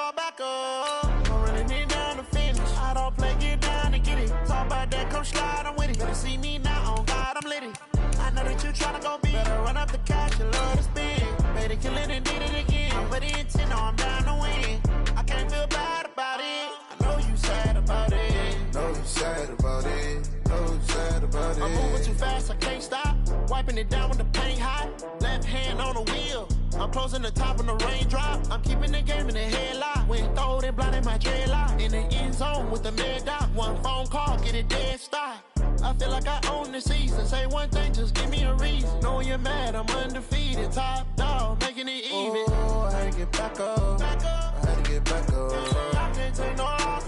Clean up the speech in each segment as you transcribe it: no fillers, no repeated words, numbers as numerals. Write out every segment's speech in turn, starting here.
call back up. I'm running it down to finish. I don't play, get down and get it. Talk about that, come slide, I'm with it. Better see me now, on God, I'm litty. I know that you tryna go big. Better run up the cash, you love to spin. Better kill it and did it again. But the intent, no, I'm down to win. I can't feel bad about it. I know you sad about it. Know you sad about it. Know you sad about it. I'm moving too fast, I can't stop. Wiping it down with the paint hot. Left hand on the wheel. I'm closing the top when the raindrop. I'm keeping the game in the headlock. When throwed and blinded my dreadlock. In the end zone with the mad dot. One phone call, get it dead stop. I feel like I own the season. Say one thing, just give me a reason. Knowing you're mad, I'm undefeated. Top dog, making it even. Oh, I had to get back up. I had to get back up. I can't take no loss.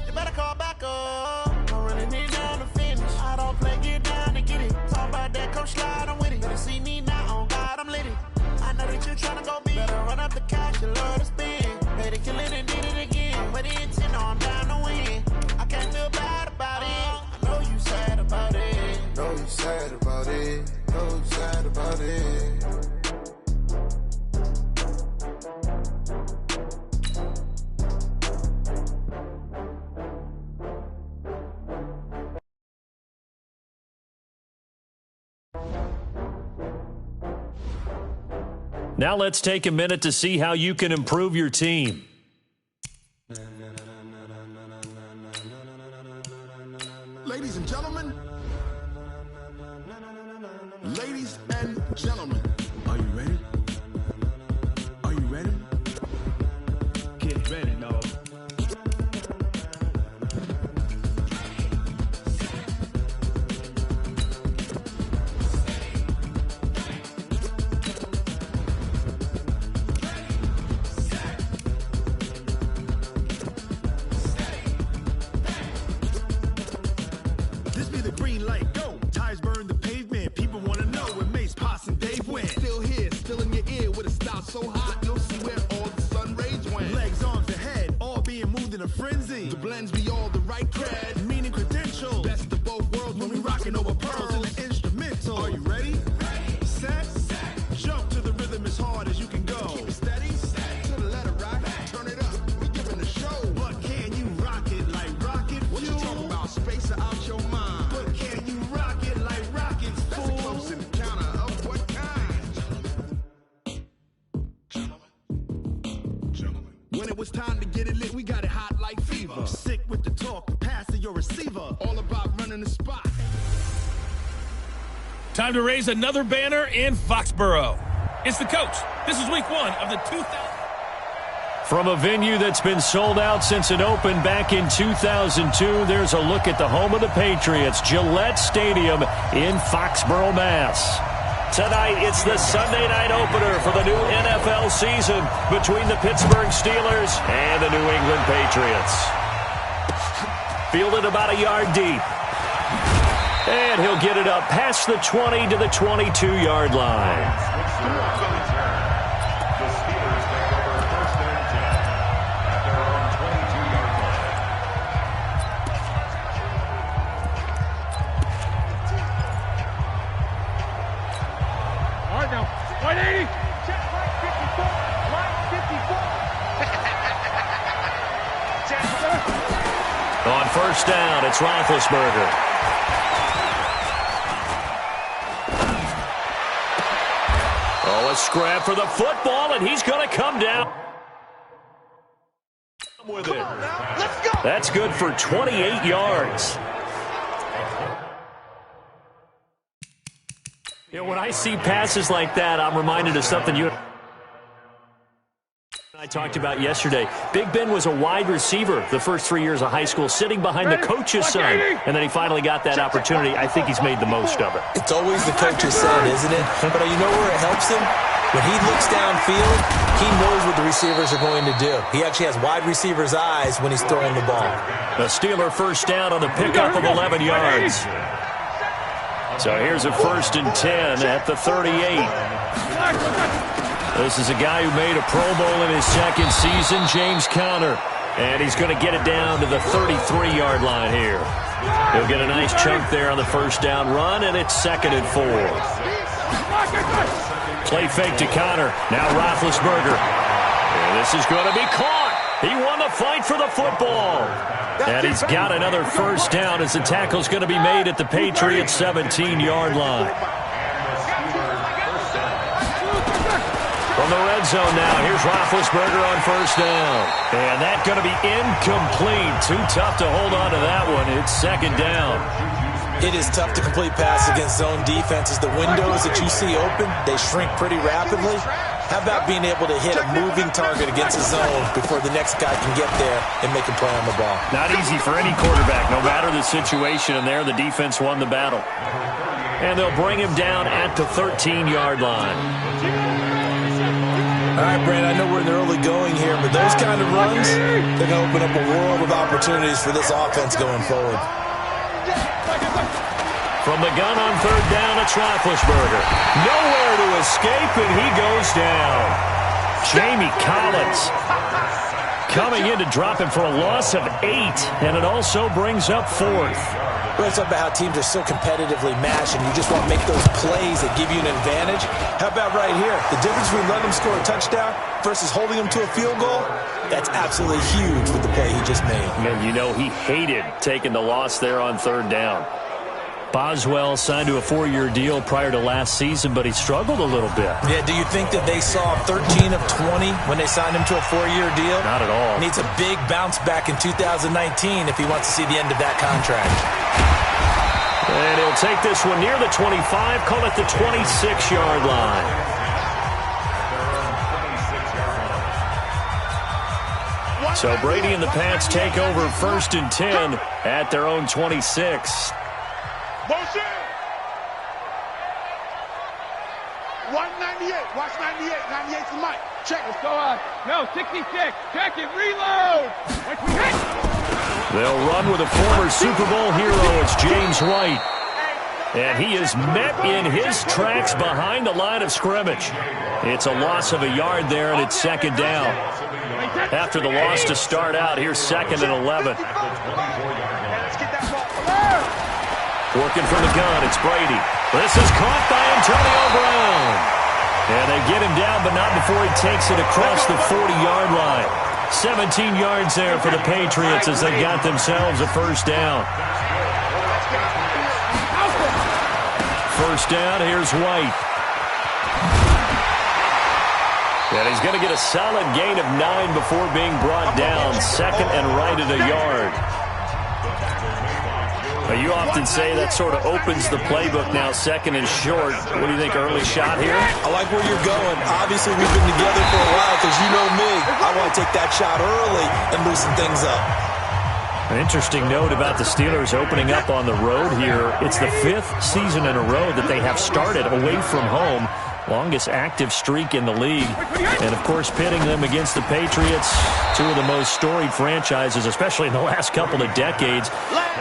You better call back up. I'm running it down to finish. I don't play, get down to get it. Talk about that, come slide, I'm with it. Better see me now, on God, I'm litty. I know that you tryna go big. Better run up the cash, you love to spin. Better kill it and did it again. But the intent, no, I'm down to win. I can't feel bad about it. I know you sad about it. Know you sad about it. Know you sad about it. Now let's take a minute to see how you can improve your team. Ladies and gentlemen, ladies and gentlemen, are you ready? Are you ready? Get ready, dog. This be the green light, go. Tires burn the pavement. People want to know where Mace, Poss, and Dave went. Still here, still in your ear with a style so hot, you'll see where all the sun rays went. Legs, arms, and head, all being moved in a frenzy. The blends be all the right cred, meaning credentials. Best of both worlds when we rockin' over pearls in the instrumental. Are you ready? Ready. Set. Jump to the rhythm as hard as you can go. Keep it steady. To the letter rock. Turn it up. We giving the show. But can you rock it like rocket fuel? What you talking about? Space out your mind. But can you rock it like rockets, fool? That's a close encounter of what kind? Gentlemen. When it was time to get it lit, we got it hot like fever. Sick with the talk, the pass to your receiver. All about running the spot. Time to raise another banner in Foxborough. It's the coach. This is week 1 of the 2000. From a venue that's been sold out since it opened back in 2002, there's a look at the home of the Patriots, Gillette Stadium in Foxborough, Mass. Tonight, it's the Sunday night opener for the new NFL season between the Pittsburgh Steelers and the New England Patriots. Fielded about a yard deep. And he'll get it up past the 20 to the 22-yard line. On first down, it's Roethlisberger. Oh, a scrap for the football, and he's going to come down with it. Let's go. That's good for 28 yards. You know, when I see passes like that, I'm reminded of something I talked about yesterday. Big Ben was a wide receiver the first 3 years of high school, sitting behind the coach's son, and then he finally got that opportunity. I think he's made the most of it. It's always the coach's son, isn't it? But you know where it helps him? When he looks downfield, he knows what the receivers are going to do. He actually has wide receivers' eyes when he's throwing the ball. The Steeler first down on the pickup of 11 yards. So here's a 1st and 10 at the 38. This is a guy who made a Pro Bowl in his second season, James Conner. And he's going to get it down to the 33-yard line here. He'll get a nice chunk there on the first down run, and it's 2nd and 4. Play fake to Conner. Now Roethlisberger. And this is going to be caught. He won the fight for the football. And he's got another first down as the tackle's going to be made at the Patriots' 17-yard line. From the red zone now, here's Roethlisberger on first down. And that's going to be incomplete. Too tough to hold on to that one. It's second down. It is tough to complete passes against zone defenses. The windows that you see open, they shrink pretty rapidly. How about being able to hit a moving target against a zone before the next guy can get there and make a play on the ball? Not easy for any quarterback, no matter the situation. And there, the defense won the battle. And they'll bring him down at the 13-yard line. All right, Brandon, I know we're in the early going here, but those kind of runs, they're going to open up a world of opportunities for this offense going forward. From the gun on third down, it's Roethlisberger. Nowhere to escape, and he goes down. Jamie Collins coming in to drop him for a loss of 8, and it also brings up fourth. We're talking about how teams are so competitively matched, and you just want to make those plays that give you an advantage. How about right here? The difference between letting them score a touchdown versus holding them to a field goal, that's absolutely huge with the play he just made. And you know he hated taking the loss there on third down. Boswell signed to a 4-year deal prior to last season, but he struggled a little bit. Yeah, do you think that they saw 13 of 20 when they signed him to a 4-year deal? Not at all. Needs a big bounce back in 2019 if he wants to see the end of that contract. And he'll take this one near the 25, call it the 26-yard line. So Brady and the Pats take over 1st and 10 at their own 26. Motion. 198. Watch 98. 98's the mic. Check. Let's go on. No, 66. Check it. Reload. They'll run with a former Super Bowl hero. It's James White. And he is met in his tracks behind the line of scrimmage. It's a loss of a yard there, and it's second down. After the loss to start out, here's 2nd and 11. Working from the gun, it's Brady. This is caught by Antonio Brown. And they get him down, but not before he takes it across the 40-yard line. 17 yards there for the Patriots as they got themselves a first down. First down, here's White. And he's going to get a solid gain of 9 before being brought down. 2nd and right at a yard. Now, you often say that sort of opens the playbook now, 2nd and short. What do you think, early shot here? I like where you're going. Obviously, we've been together for a while because you know me. I want to take that shot early and loosen things up. An interesting note about the Steelers opening up on the road here. It's the 5th season in a row that they have started away from home. Longest active streak in the league. And, of course, pitting them against the Patriots, two of the most storied franchises, especially in the last couple of decades.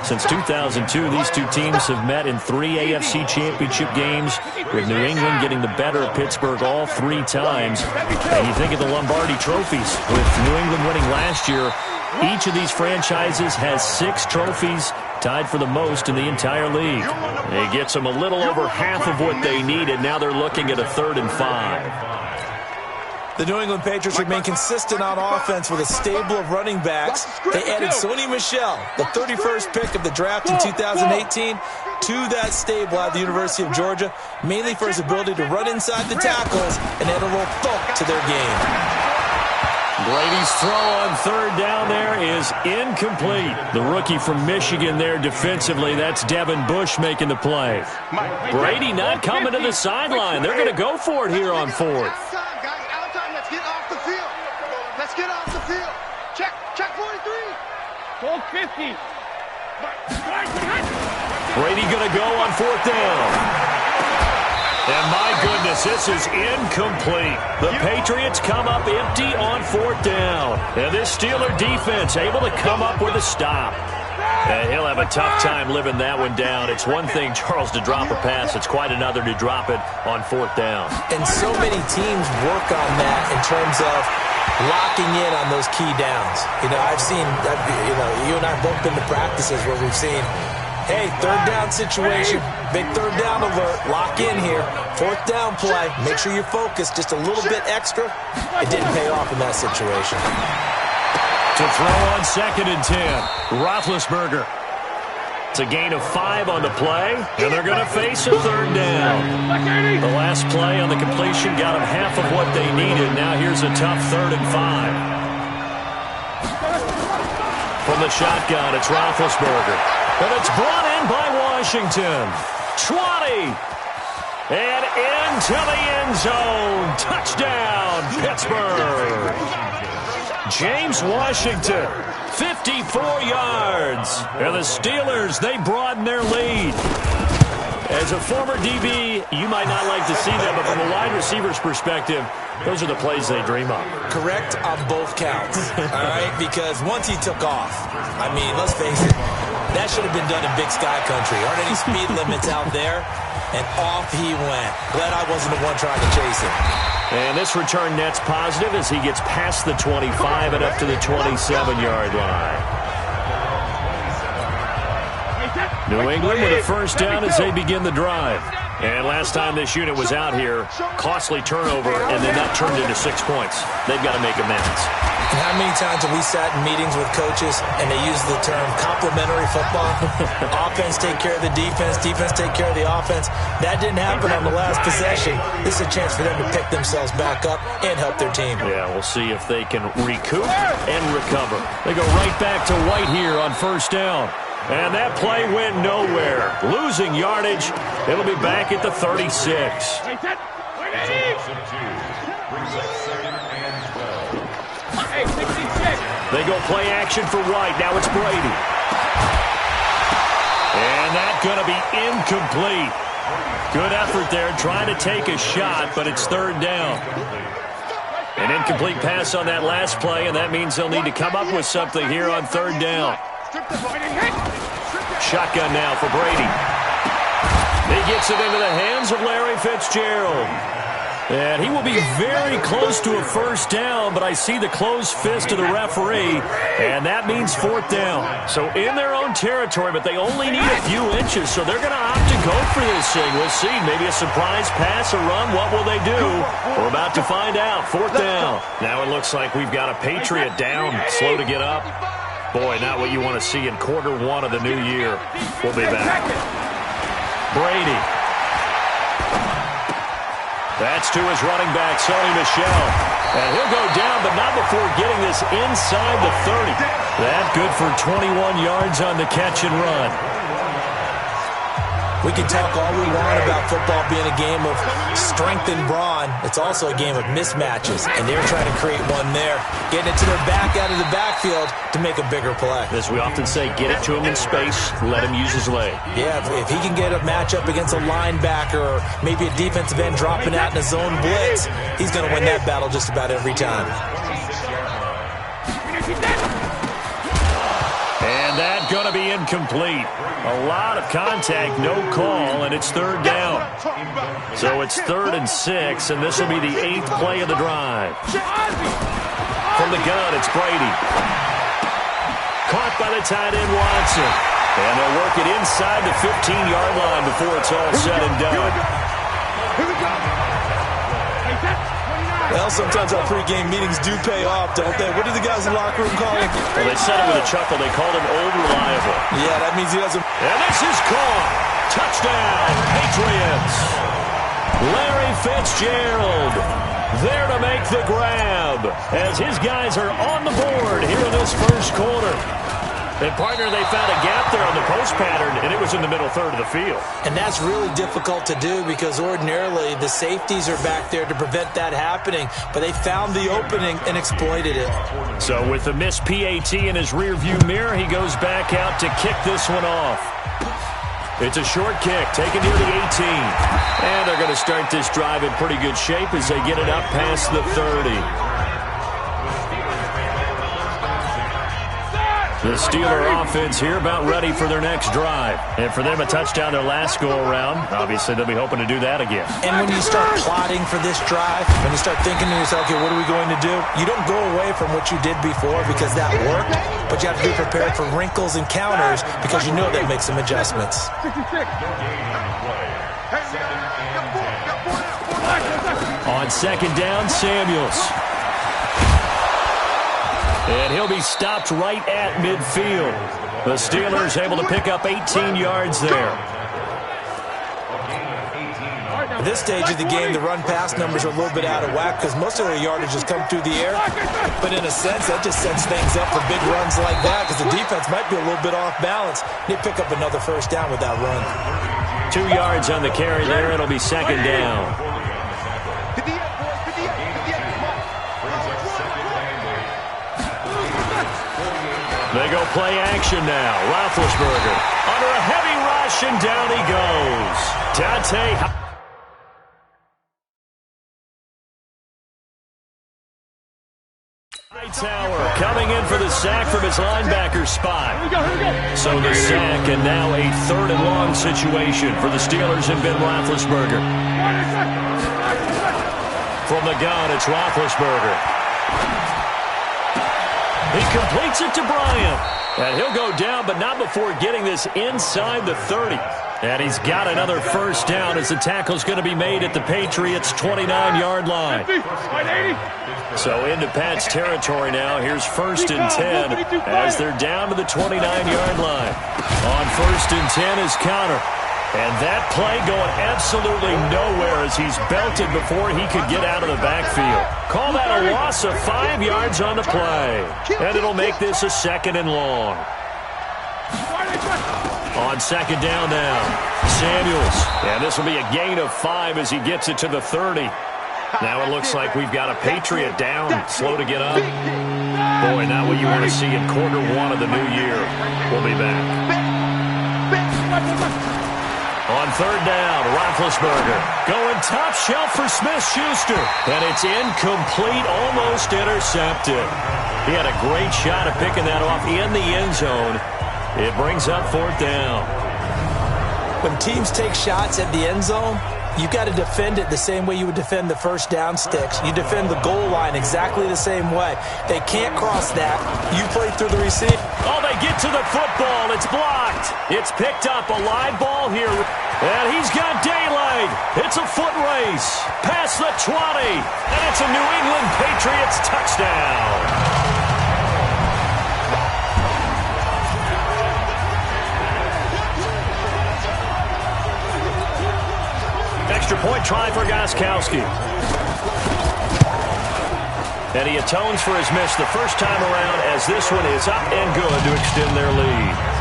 Since 2002, these two teams have met in 3 AFC championship games, with New England getting the better of Pittsburgh all 3 times. And you think of the Lombardi trophies, with New England winning last year. Each of these franchises has 6 trophies, tied for the most in the entire league. It gets them a little over half of what they needed. Now they're looking at a 3rd and 5. The New England Patriots remain consistent on offense with a stable of running backs. They added Sony Michel, the 31st pick of the draft in 2018, to that stable at the University of Georgia, mainly for his ability to run inside the tackles and add a little thump to their game. Brady's throw on 3rd down there is incomplete. The rookie from Michigan there defensively, that's Devin Bush making the play. Brady not coming to the sideline. They're going to go for it here on 4th. Let's get off the field. Let's get off the field. Check 43. Hold 50. Brady going to go on 4th down. And my goodness, this is incomplete. The Patriots come up empty on 4th down. And this Steeler defense able to come up with a stop. And he'll have a tough time living that one down. It's one thing, Charles, to drop a pass. It's quite another to drop it on 4th down. And so many teams work on that in terms of locking in on those key downs. You know, I've seen, you and I have both been to practices where we've seen, hey, 3rd down situation, big 3rd down alert, lock in here, 4th down play, make sure you're focused just a little bit extra. It didn't pay off in that situation. To throw on 2nd and 10. Roethlisberger. It's a gain of 5 on the play, and they're going to face a 3rd down. The last play on the completion got them half of what they needed. Now here's a tough 3rd and 5. From the shotgun, it's Roethlisberger. And it's brought in by Washington. 20. And into the end zone. Touchdown, Pittsburgh. James Washington, 54 yards. And the Steelers, they broaden their lead. As a former DB, you might not like to see that, but from a wide receiver's perspective, those are the plays they dream of. Correct on both counts, all right? Because once he took off, I mean, let's face it, that should have been done in Big Sky Country. Aren't any speed limits out there? And off he went. Glad I wasn't the one trying to chase him. And this return net's positive as he gets past the 25 and up to the 27-yard line. New England with a first down as they begin the drive. And last time this unit was out here, costly turnover, and then that turned into 6 points. They've got to make amends. And how many times have we sat in meetings with coaches and they use the term complementary football? Offense take care of the defense, defense take care of the offense. That didn't happen on the last possession. This is a chance for them to pick themselves back up and help their team. Yeah, we'll see if they can recoup and recover. They go right back to White here on first down. And that play went nowhere. Losing yardage. It'll be back at the 36. They go play action for White. Now it's Brady. And that's going to be incomplete. Good effort there trying to take a shot, but it's 3rd down. An incomplete pass on that last play, and that means they'll need to come up with something here on 3rd down. Shotgun now for Brady. He gets it into the hands of Larry Fitzgerald. And he will be very close to a first down, but I see the closed fist of the referee, and that means 4th down. So in their own territory, but they only need a few inches, so they're going to opt to go for this thing. We'll see. Maybe a surprise pass, a run. What will they do? We're about to find out. 4th down. Now it looks like we've got a Patriot down, slow to get up. Boy, not what you want to see in quarter 1 of the new year. We'll be back. Brady. That's to his running back, Sony Michel. And he'll go down, but not before getting this inside the 30. That good for 21 yards on the catch and run. We can talk all we want about football being a game of strength and brawn. It's also a game of mismatches, and they're trying to create one there, getting it to their back out of the backfield to make a bigger play. As we often say, get it to him in space, let him use his leg. Yeah, if he can get a matchup against a linebacker or maybe a defensive end dropping out in a zone blitz, he's going to win that battle just about every time. And that's going to be incomplete. A lot of contact, no call, and it's 3rd down. So it's 3rd and 6, and this will be the 8th play of the drive. From the gun, it's Brady. Caught by the tight end, Watson. And they'll work it inside the 15-yard line before it's all said and done. Well, sometimes our pregame meetings do pay off, don't they? What do the guys in the locker room call him? Well, they said it with a chuckle. They called him Old Reliable. Yeah, that means he doesn't. And this is caught. Touchdown, Patriots. Larry Fitzgerald there to make the grab as his guys are on the board here in this first quarter. And, partner, they found a gap there on the post pattern, and it was in the middle 3rd of the field. And that's really difficult to do because ordinarily the safeties are back there to prevent that happening, but they found the opening and exploited it. So with the missed PAT in his rearview mirror, he goes back out to kick this one off. It's a short kick, taken near the 18. And they're going to start this drive in pretty good shape as they get it up past the 30. The Steeler offense here about ready for their next drive. And for them, a touchdown their last go-around. Obviously, they'll be hoping to do that again. And when you start plotting for this drive, when you start thinking to yourself, okay, what are we going to do? You don't go away from what you did before because that worked, but you have to be prepared for wrinkles and counters because you know that makes some adjustments. On 2nd down, Samuels. And he'll be stopped right at midfield. The Steelers able to pick up 18 yards there. At this stage of the game, the run-pass numbers are a little bit out of whack because most of their yardage has come through the air. But in a sense, that just sets things up for big runs like that because the defense might be a little bit off balance. They pick up another first down with that run. 2 yards on the carry there. It'll be second down. They go play action now. Roethlisberger under a heavy rush, and down he goes. Dante Hightower coming in for the sack from his linebacker spot. So the sack, and now a 3rd and long situation for the Steelers and Ben Roethlisberger. From the gun, it's Roethlisberger. He completes it to Bryant. And he'll go down, but not before getting this inside the 30. And he's got another first down as the tackle's going to be made at the Patriots' 29-yard line. So into Pat's territory now. Here's 1st and 10 as they're down to the 29-yard line. On 1st and 10 is Connor. And that play going absolutely nowhere as he's belted before he could get out of the backfield. Call that a loss of 5 yards on the play. And it'll make this a 2nd and long. On 2nd down now, Samuels. And this will be a gain of 5 as he gets it to the 30. Now it looks like we've got a Patriot down, slow to get up. Boy, not what you want to see in quarter 1 of the new year. We'll be back. On 3rd down, Roethlisberger going top shelf for Smith-Schuster. And it's incomplete, almost intercepted. He had a great shot at picking that off in the end zone. It brings up 4th down. When teams take shots at the end zone, you got to defend it the same way you would defend the first down sticks. You defend the goal line exactly the same way. They can't cross that. You play through the receiver. Oh, they get to the football. It's blocked. It's picked up. A live ball here. And he's got daylight. It's a foot race. Past the 20. And it's a New England Patriots touchdown. Extra point try for Gostkowski. And he atones for his miss the first time around as this one is up and good to extend their lead.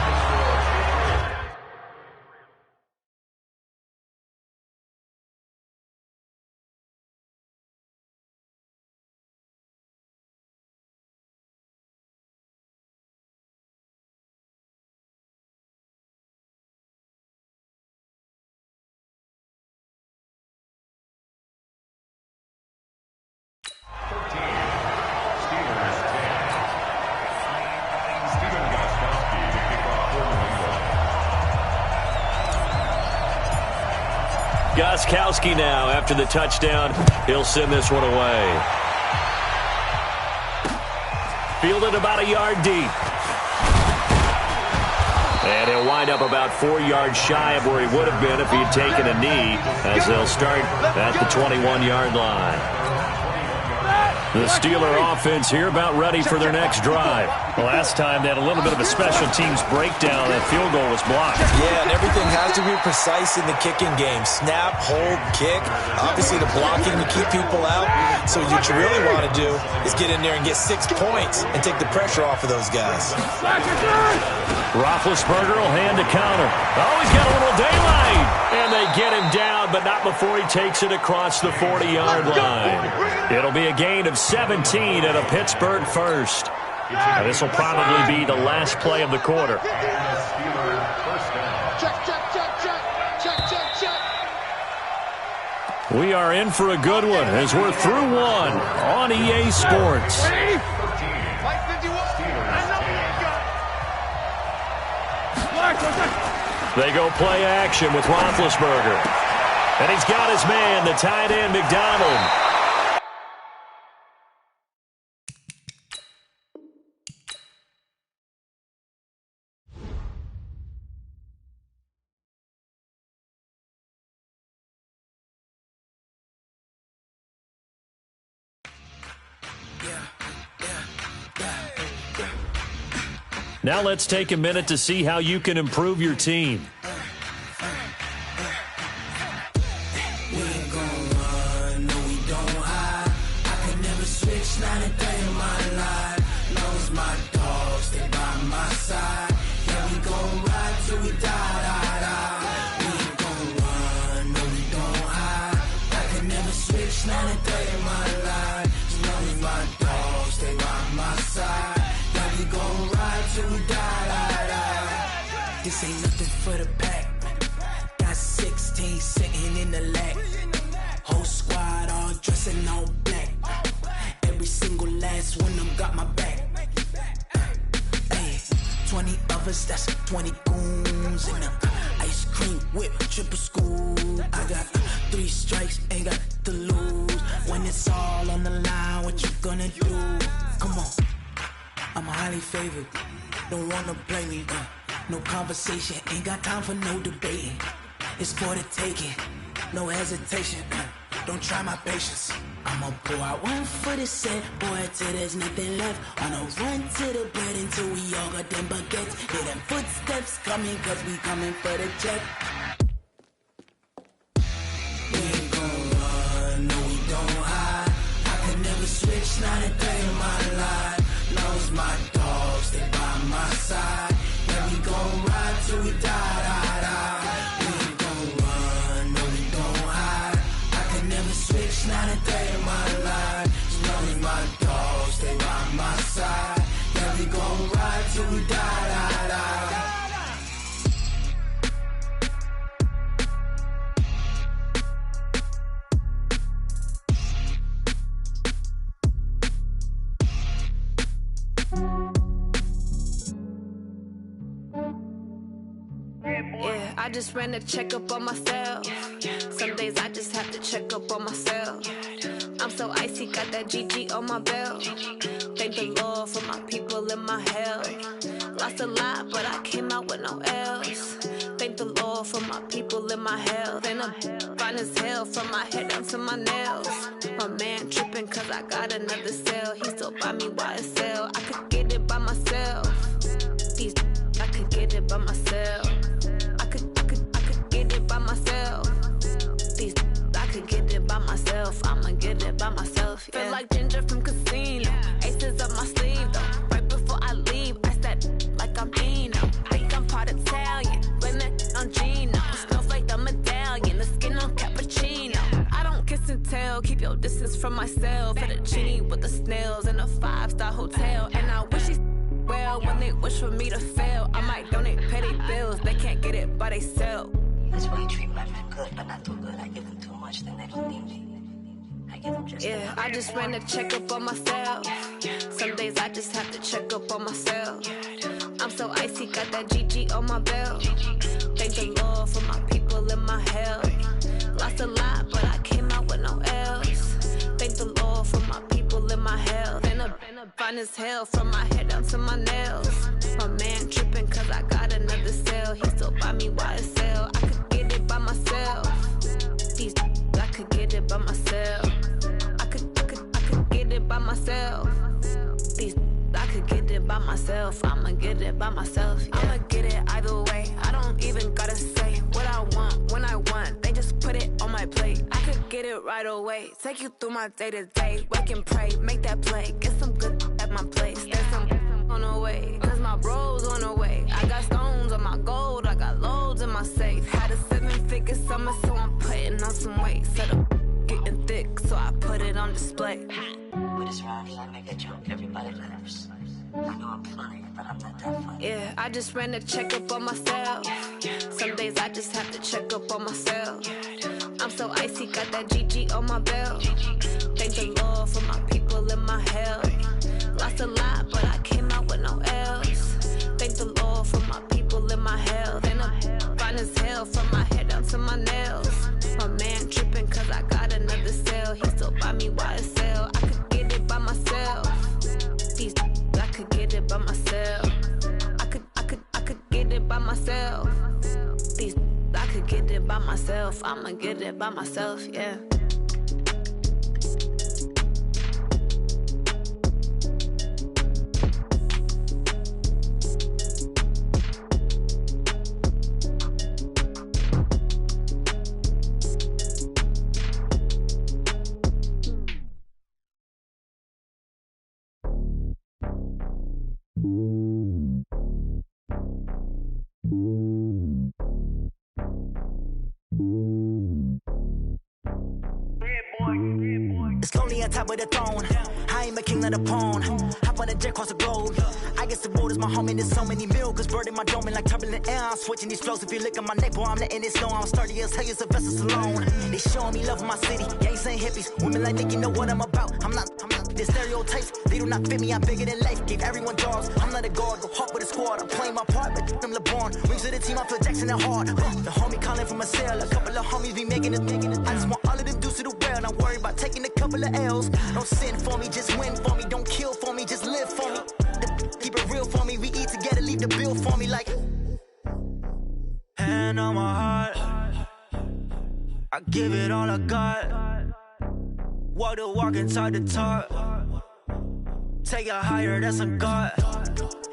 Gostkowski now after the touchdown. He'll send this one away. Fielded about a yard deep. And he'll wind up about 4 yards shy of where he would have been if he had taken a knee, as they'll start at the 21-yard line. The Steeler offense here about ready for their next drive. Last time they had a little bit of a special teams breakdown. That field goal was blocked. Yeah, and everything has to be precise in the kicking game. Snap, hold, kick. Obviously the blocking to keep people out. So what you really want to do is get in there and get 6 points and take the pressure off of those guys. Roethlisberger will hand to Connor. Oh, he's got a little daylight. And they get him down, but not before he takes it across the 40-yard line. It'll be a gain of 17 at a Pittsburgh first. Now, this will probably be the last play of the quarter. We are in for a good one as we're through one on EA Sports. They go play action with Roethlisberger. And he's got his man, the tight end, McDonald. Now let's take a minute to see how you can improve your team. We ain't gon' run, no we don't hide. I can never switch, not a day in my life. Knows my dogs, they by my side. Yeah, we gon' ride till we die, die, die. We ain't gon' run, no we don't hide. I can never switch, not a day in my life. Knows my dogs, they by my side. Yeah, we gon' ride till we die, die, die. This ain't nothing for the pack. Got 16 sitting in the lap. Whole squad all dressing all black. Every single last one of them got my back. Hey, 20 of us, that's 20 goons in the ice cream whip, triple scoop. I got 3 strikes, ain't got to lose. When it's all on the line, what you gonna do? Come on, I'm highly favored. Don't wanna play me, no conversation, ain't got time for no debating. It's for the taking, no hesitation. Don't try my patience. I'ma pull out one for the set, boy, till there's nothing left. On a run to the bed until we all got them baguettes. Hear them footsteps coming, cause we coming for the check. We ain't gon' run, no we don't hide. I can never switch, not a day in my life. Knows my dogs, they by my side. Yeah, we gon' ride till we die, die, die. We ain't gon' run, no we don't hide. I can never switch, not a day in my life. Knows my dogs, they by my side. Yeah, we gon' ride till we die, die, die. Yeah, I just ran a checkup on myself. Some days I just have to check up on myself. I'm so icy, got that GG on my belt. Thank the Lord for my people in my health. Lost a lot, but I came out with no L's. Thank the Lord for my people in my health. And I'm fine as hell from my head down to my nails. My man tripping cause I got another cell. He still buy me YSL. I could get it by myself. These I could get it by myself. I could get it by myself. These I could get it by myself. I'ma get it by myself. Yeah. Feel like Ginger from Casino. Aces up my sleeve though. Right before I leave, I said like I'm Eno. Think I'm part Italian. Blame it on Gino. Snowflake the medallion. The skin on cappuccino. I don't kiss and tell. Keep your distance from myself. Fettuccine with the snails in a 5-star hotel. And I wish he's well when they wish for me to fail. I might donate petty bills. They can't get it by they sell. That's why you treat my men good, but not too good. I give them too much, then they don't need me. I give them just yeah, I just ran a checkup on myself. Some days I just have to check up on myself. I'm so icy, got that GG on my belt. Thank the Lord for my people in my health. Lost a lot, but I came out with no L's. Thank the Lord for my people in my health. And I'm fine as hell from my head down to my nails. My man tripping cause I got another cell. He still buy me YSL. I could get it by myself. These I could get it by myself. I could get it by myself. These I could get it by myself. I'ma get it by myself. Yeah. I'ma get it either way. I don't even gotta say what I want when I want. They just put it on my plate. I could get it right away. Take you through my day to day. Wake and pray, make that play. Get some good at my place. There's some on the way. Cause my bros on the way. I got stones on my gold. I got loads in my safe. Had a 7-figure summer, so I'm putting on some weight. Set up getting thick, so I put it on display. With this round here, I make a joke. Everybody laughs. I know I'm funny, but I'm not that funny. Yeah, I just ran a checkup on myself. Some days I just have to check up on myself. I'm so icy, got that GG on my belt. Thank the Lord for my people in my health. Lost a lot, but I came out with no L's. Thank the Lord for my people in my health. And I'm fine as hell from my head down to my nails. My man tripping cause I got another cell. He still buy me YSL. I could get it by myself. These I could get it by myself. I could get it by myself. These I could get it by myself. I'ma get it by myself, yeah. It's lonely on top of the throne. I am a king of the pawn. Hop on a jet across the globe. I guess the road is my home and there's so many milkers birding my dome like turbulent air. I'm switching these flows. If you look at my neck, boy, I'm letting it snow. I'm sturdy as hell, a vessel alone. They showing me love in my city. Gangs ain't hippies. Women like think you know what I'm about. I'm not. The stereotypes, they do not fit me. I'm bigger than life. Gave everyone jobs. I'm not a guard. Go hard with a squad. I'm playing my part, but I'm LeBron. Rings to the team. I feel Jackson and hard. The homie calling from a cell. A couple of homies be making it. I just want all of them dudes to the well. Not worry about taking a couple of L's. Don't sin for me, just win for me. Don't kill for me, just live for me. Keep it real for me. We eat together, leave the bill for me like. Hand on my heart, I give it all I got. Walk the walk and talk the talk. Take it higher, that's a God.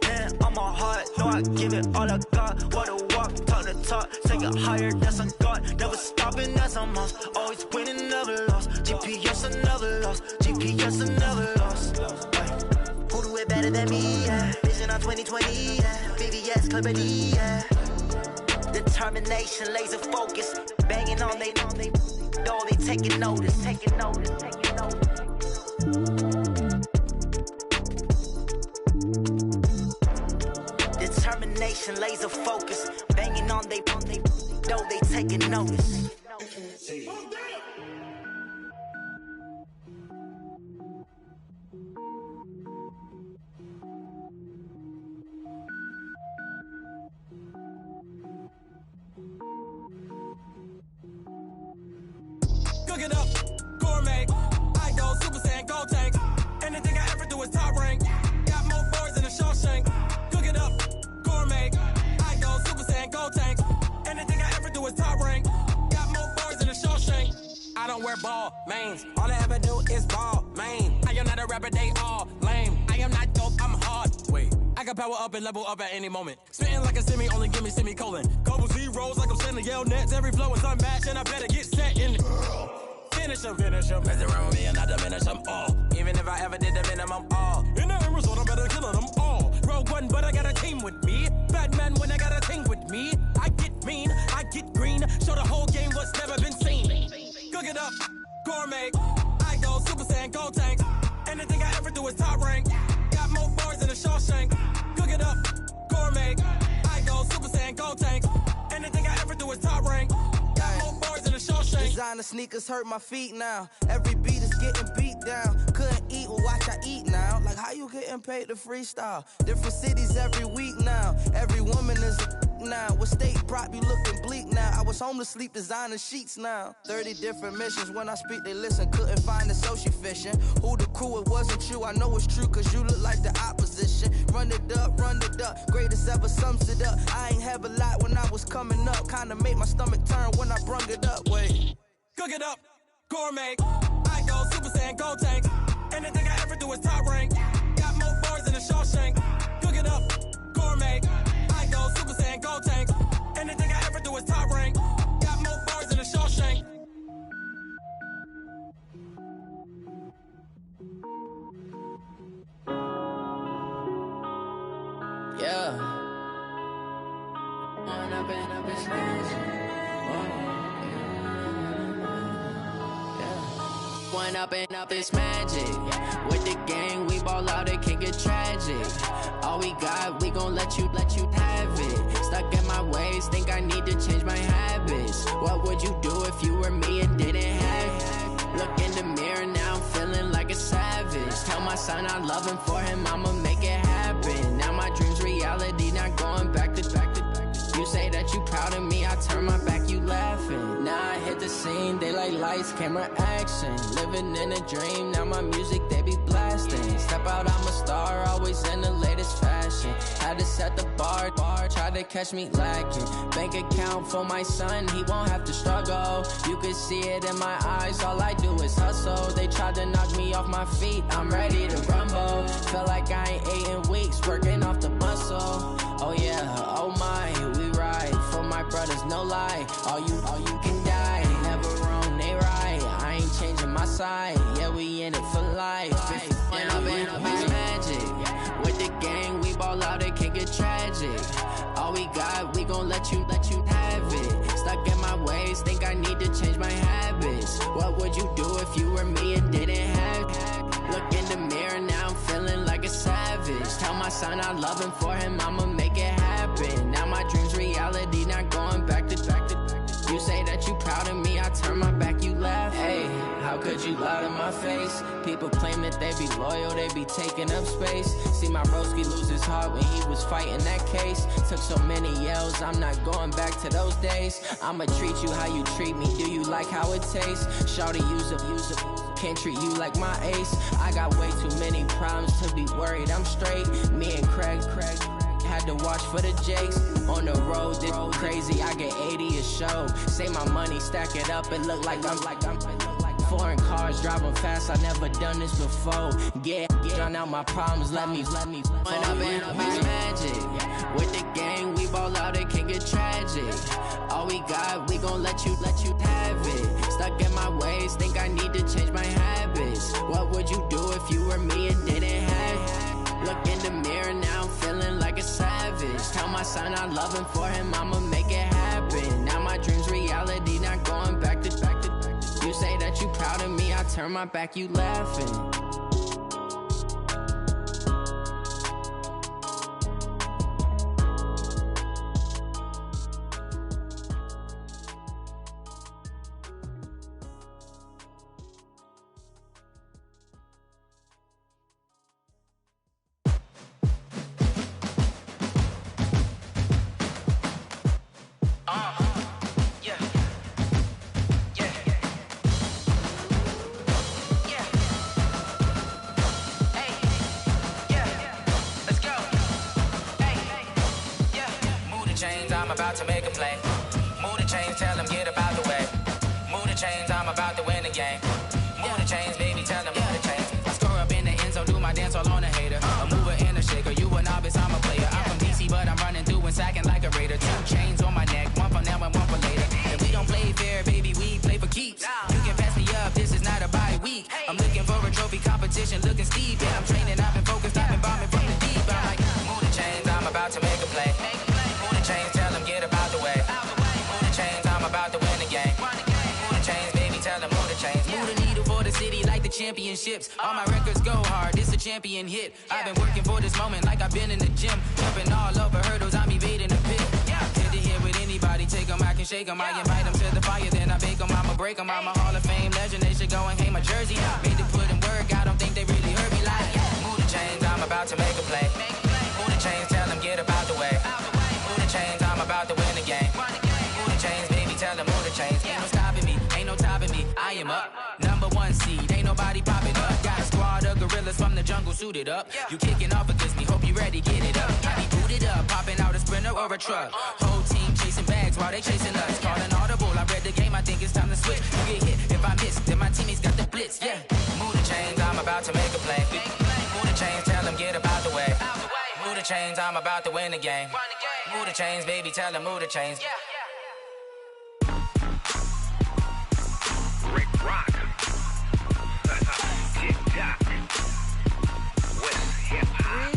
Hand on my heart, no, I give it all I got. Walk the walk, talk the talk. Take it higher, that's a God. Never stopping, that's a must. Always winning, never lost. GPS, I never lost. GPS, I never lost. Who do it better than me? Yeah. Vision on 2020. Yeah. VVS, Clippity. Yeah. Determination, laser focus. Banging on they door, they taking notice. Taking notice. Determination, laser focus. Banging on they door, they taking notice. Cook it up, gourmet. I go Super Saiyan, gold tank. Anything I ever do is top rank. Got more boards than a Shawshank. Cook it up, gourmet. I go Super Saiyan, gold tank. Anything I ever do is top rank. Got more boards than a Shawshank. I don't wear ball mains. All I ever do is ball main. I am not a rapper, they all lame. I am not dope, I'm hard. Wait, I can power up and level up at any moment. Spitting like a semi, only give me semicolon. Couple zeros like I'm sending yell nets. Every flow is unmatched and I better get set in. Finish him. Mess around with me and I diminish them all. Even if I ever did the minimum all. In the end result, I'm better killing them all. Rogue One, but I got a team with me. Batman when I got a team with me. I get mean, I get green. Show the whole game what's never been seen. Cook it up, gourmet. I go Super Saiyan, gold tank. Anything I ever do is top rank. Got more bars than a Shawshank. Cook it up, gourmet. I go Super Saiyan, gold tank. Anything I ever do is top rank. Designer sneakers hurt my feet now. Every beat is getting beat down. Couldn't eat, well watch I eat now. Like how you getting paid to freestyle? Different cities every week now. Every woman is a now. What state prop you looking bleak now? I was homeless, sleep designer sheets now. 30 different missions. When I speak they listen. Couldn't find the social fishing. Who the crew, it wasn't you. I know it's true cause you look like the opposition. Run it up. Greatest ever sums it up. I ain't have a lot when I was coming up. Kinda made my stomach turn when I brung it up. Wait. Cook it up, gourmet. I go Super Saiyan, gold tank. Anything I ever do is top rank. Got more bars than a Shawshank. Cook it up, gourmet. I go Super Saiyan, gold tank. Anything I ever do is top rank. Got more bars than a Shawshank. Yeah. When I've been up in One up and up, it's magic. With the gang, we ball out, it can get tragic. All we got, we gon' let you have it. Stuck in my ways, think I need to change my habits. What would you do if you were me and didn't have it? Look in the mirror, now I'm feeling like a savage. Tell my son I love him, for him I'ma make it happen. Now my dream's reality, not going back to. You say that you proud of me, I turn my back, you laughing. Now I hit the scene, they like lights, camera, action. Living in a dream, now my music, they be blasting. Step out, I'm a star, always in the latest fashion. Had to set the bar, try to catch me lacking. Bank account for my son, he won't have to struggle. You can see it in my eyes, all I do is hustle. They tried to knock me off my feet, I'm ready to rumble. Feel like I ain't ate in weeks, working off the muscle. Oh yeah, oh my, we ride for my brothers, no lie. All you can die, never wrong, they right. I ain't changing my side, yeah, we in it for life. When I've been up, it's magic. With the gang, we ball ball out, it can get tragic. All we got, we gon' let you have it. Stuck in my ways, think I need to change my habits. What would you do if you were me and didn't have it? Look in the mirror, now I'm feeling like a savage. Tell my son I love him, for him I'ma make it happen. Now my dream's reality, not going back to. You say that you proud of me, I turn my back, you laugh. Hey, how could you lie to my face? People claim that they be loyal, they be taking up space. See my broski lose his heart when he was fighting that case. Took so many yells, I'm not going back to those days. I'ma treat you how you treat me, do you like how it tastes? Shawty, use it, can't treat you like my ace. I got way too many problems to be worried, I'm straight. Me and Craig had to watch for the Jakes. On the road, this crazy, I get 80 a show. Say my money, stack it up, it look like I'm foreign cars, driving fast, I never done this before. Get drown out my problems, let me When up in a bitch magic. With the gang, we ball out, it can get tragic. All we got, we gon' let you have it. Stuck in my ways, think I need to change my habits. What would you do if you were me and didn't have it? Look in the mirror, now I'm feeling like a savage. Tell my son I love him, for him I'ma make it happen. Now my dream's reality, not going back to. You say that you proud of me, I turn my back, you laughing. I'm about to make a play. Move the chains, tell them get up out the way. Move the chains, I'm about to win the game. Move the chains, baby, tell them move the chains. I score up in the end zone, do my dance all on a hater. A mover and a shaker, you a novice, I'm a player. I'm from DC, but I'm running through and sacking like a raider. 2 chains on my neck, one for now and one for later. And we don't play fair, baby, we play for keeps. You can pass me up, this is not a bye week. I'm looking for a trophy competition, looking steep. And I'm training, I've been focused, I've been bombing from the deep. I'm like, move the chains, I'm about to make a play. Move the chains, tell them get up out the way. Move the chains, I'm about to win the game. Move the chains, baby, tell them move the chains. Move the needle for the city like the championships. All my records go hard, this a champion hit. I've been working for this moment like I've been in the gym. Jumping all over hurdles, I'm evading the pit. Head to head with anybody, take them, I can shake them. I invite them to the fire, then I bake them, I'ma break them. I'm a Hall of Fame legend, they should go and hang my jersey. Made to put in work, I don't think they really heard me like. Move the chains, I'm about to make a play. Move the chains, tell them get up out the way. Move the chains, I'm about to win the game. Move the chains, baby, tell them move the chains. Ain't no stopping me, ain't no topping me, I am up. #1 seed, ain't nobody popping up. Got a squad of gorillas from the jungle suited up. You kicking off against me, hope you ready, get it up. I be booted up, popping out a Sprinter or a truck. Whole team chasing bags while they chasing us. Calling audible, I read the game, I think it's time to switch. You get hit, if I miss, then my teammates got the blitz, yeah. Move the chains, I'm about to make a play. Move the chains, tell them get up out the way. Move the chains, I'm about to win the game. Move the chains, baby, tell them move the chains. Rick Rock. TikTok. West Hip Hop.